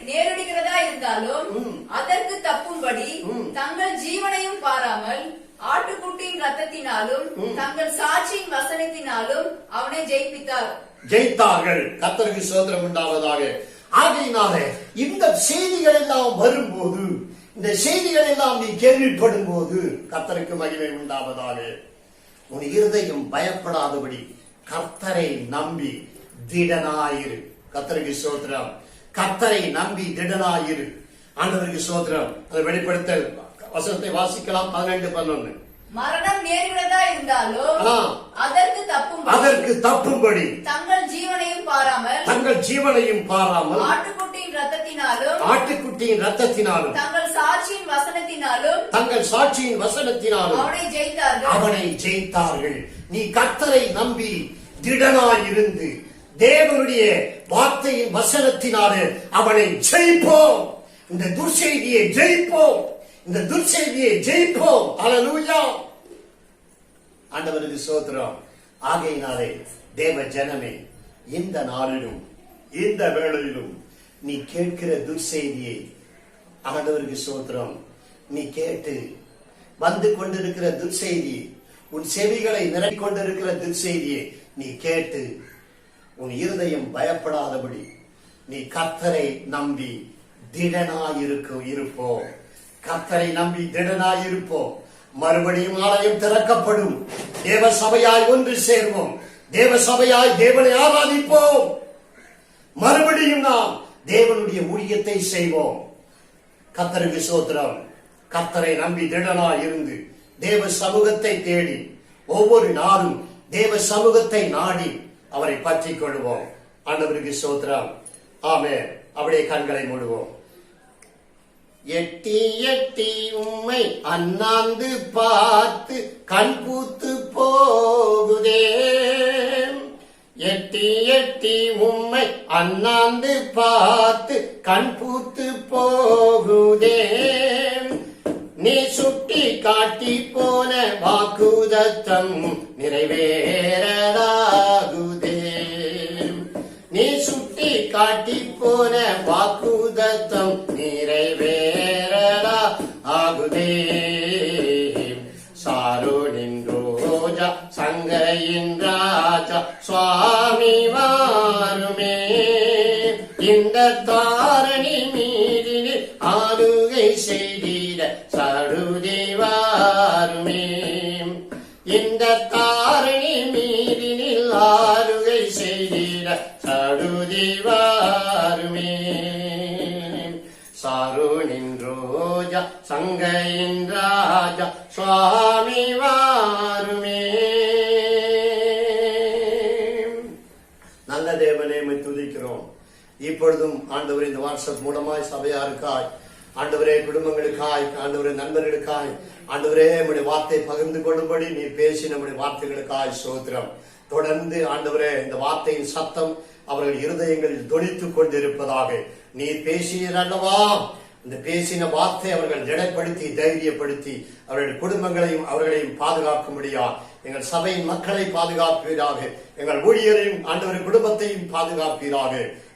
நேரிடுகிறதா இருந்தாலும் அதற்கு தப்பும்படி தங்கள் ஜீவனையும் பாராமல் ஆட்டுக்குட்டியின் ரத்தத்தினாலும் தங்கள் சாட்சியின் வசனத்தினாலும் அவனை ஜெயித்தார்கள். கர்த்தருக்கு ஸ்தோத்திரம் உண்டாவதாக. ஆகையினாலே இந்த செய்திகள் எல்லாம் வரும்போது, இந்த செய்திகள் எல்லாம் நீ கேள்விப்படும் போது கர்த்தருக்கு மகிமை உண்டாவதாக. உன் இருதயம் பயப்படாதபடி கர்த்தரை நம்பி திடனாயிரு. கர்த்தருக்கு ஸ்தோத்திரம். கர்த்தரை நம்பி திடனாயிரு. ஆண்டவருக்கு ஸ்தோத்திரம். அதை வெளிப்படுத்தல் வசனத்தை வாசிக்கலாம். 12:11. மரணம் நேரிடுகிறதா இருந்தாலும் அதற்கு தப்பும்படி தங்கள் ஜீவனையும் பாராமல் ஆட்டுக்குட்டியின் ரத்தத்தினாலும் தங்கள் சாட்சியின் வசனத்தினாலும் அவனை ஜெயித்தார்கள். நீ கர்த்தரை நம்பி திடனாயிருந்து தேவனுடைய வார்த்தையின் வசனத்தினாலே அவனை ஜெயிப்போம். இந்த துர்செய்தியை ஜெயிப்போம். இந்த துர்செய்தியை ஜெயிப்போம். அல்லேலூயா. ஆண்டவருக்கு ஸ்தோத்திரம். ஆகையினாலே தேவ ஜனமே, இந்த நாளிலும் இந்த வேளையிலும் நீ கேட்கிற துர்செய்தியை, ஆண்டவருக்கு ஸ்தோத்திரம், நீ கேட்டு வந்து கொண்டிருக்கிற துர்செய்தி, உன் செவிகளை நிரப்பிக் கொண்டிருக்கிற துர்செய்தியை நீ கேட்டு உன் இருதயம் பயப்படாதபடி நீ கர்த்தரை நம்பி இருப்போம். கர்த்தரை நம்பி திடனாயிருப்போம். மறுபடியும் ஆலயம் திறக்கப்படும். தேவ சபையாய் ஒன்று சேர்வோம். தேவ சபையாய் தேவனை ஆராதிப்போம். மறுபடியும் நாம் தேவனுடைய ஊழியத்தை செய்வோம். கர்த்தருக்கு ஸ்தோத்திரம். கர்த்தரை நம்பி திடனாய் இருந்து தேவ சமூகத்தை தேடி ஒவ்வொரு நாளும் தேவ சமூகத்தை நாடி அவரை பற்றிக் கொள்வோம். ஆண்டவருக்கு ஸ்தோத்திரம். ஆமென். அப்படியே கண்களை மூடுவோம். எட்டி எட்டி உம்மை அண்ணாந்து பார்த்து கண் பூத்து போகுதே. எட்டி எட்டி உம்மை அண்ணாந்து பார்த்து கண் பூத்து போகுதே. நீ சுட்டி காட்டி போன வாக்குதத்தம் நிறைவேறலாகுதே. நீ சுட்டி காட்டி போன வாக்குதத்தம் நிறைவேறலா ஆகுதே. சாரோனின் ரோஜா சங்கையின் ராஜா சுவாமி வாருமே. இந்த தாரணி மீதில் ஆளுகை செய்திட சடுதி வாருமே. இந்த தாரணி மீதில் ஆளுகை செய்திட சடுதி வாருமே. சாரோனின் ரோஜா சங்கையின் ராஜா சுவாமி வாருமே. நல்ல தேவனே, துதிக்கிறோம். இப்பொழுதும் ஆண்டவரே, இந்த வாட்ஸ்அப் மூலமாய் சபையாருக்காய், ஆண்டவரே குடும்பங்களுக்காய், ஆண்டவரே நண்பர்களுக்காய், ஆண்டவரே நம்முடைய வார்த்தை பகிர்ந்து கொள்ளும்படி நீ பேசி நம்முடைய வார்த்தைகளுக்காய் ஸ்தோத்திரம். தொடர்ந்து ஆண்டவரே இந்த வார்த்தையின் சத்தம் அவர்கள் இருதயங்களில் தொனித்துக் கொண்டிருப்பதாக நீர் பேசினீர் அல்லவா. இந்த பேசின வார்த்தை அவர்கள் திடப்படுத்தி தைரியப்படுத்தி அவர்கள் குடும்பங்களையும் அவர்களையும் பாதுகாக்கும்படியா எங்கள் சபையின் மக்களை பாதுகாப்பீராக. எங்கள் ஊழியரையும் ஆண்டவரின் குடும்பத்தையும் பாதுகாப்பீராக.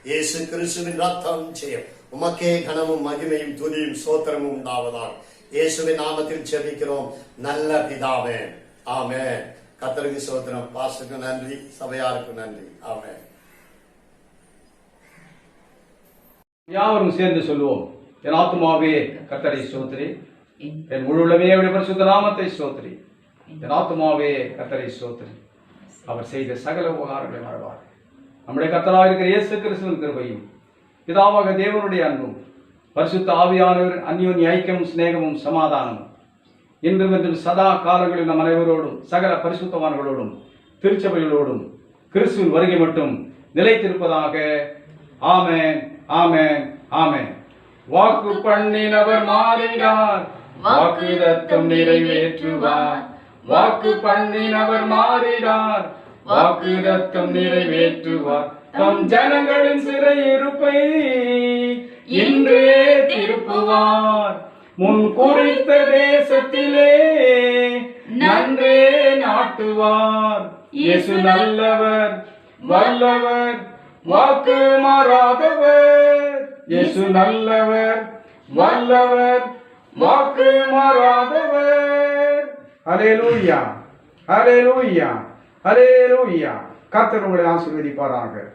இயேசு கிறிஸ்துவின் ரத்தம் செய்யும். உமக்கே கனமும் மகிமையும் துதியும் சோத்திரமும் உண்டாவதாக இயேசுவின் நாமத்தில் ஜெபிக்கிறோம் நல்ல பிதாவே. ஆமென். கர்த்தருக்கு சோத்திரம். பாஸ்டருக்கு நன்றி, சபையாருக்கு நன்றி. ஆமென். யாவரும் சேர்ந்து சொல்லுவோம். என் ஆத்துமாவே கர்த்தரை ஸ்தோத்திரி, என் முழு உள்ளமே அவருடைய பரிசுத்த நாமத்தை ஸ்தோத்திரி. என் ஆத்துமாவே கர்த்தரை ஸ்தோத்திரி, அவர் செய்த சகல உபகாரங்களை மறவார். நம்முடைய கர்த்தராக இருக்கிற இயேசு கிறிஸ்துவின் கிருபையும் பிதாவாக தேவனுடைய அன்பும் பரிசுத்த ஆவியானவர் அந்யோன்ய ஐக்கியமும் சிநேகமும் சமாதானமும் இன்றும் என்றும் சதா காலங்களில் நம் அனைவரோடும் சகல பரிசுத்தவான்களோடும் திருச்சபைகளோடும் கிறிஸ்துவின் வருகை மட்டும் நிலைத்திருப்பதாக. ஆமென், ஆமென், ஆமென். வாக்கு பண்ணினவர் மாறினார், வாக்குதத்தம் நிறைவேற்றுவார். வாக்கு பண்ணினவர் மாறினார், வாக்குதத்தம் நிறைவேற்றுவார். தம் ஜனங்களின் சிறையிருப்பை இன்றே திருப்புவார். முன் குறித்த தேசத்திலே நன்றே நாட்டுவார். இயேசு நல்லவர், வல்லவர், வாக்கு மாறாதவர். இயேசு நல்லவர், வல்லவர், வாக்கு மாறாதவர். ஹல்லேலூயா, ஹல்லேலூயா, ஹல்லேலூயா. கர்த்தர் உங்களை ஆசீர்வதிப்பாராக.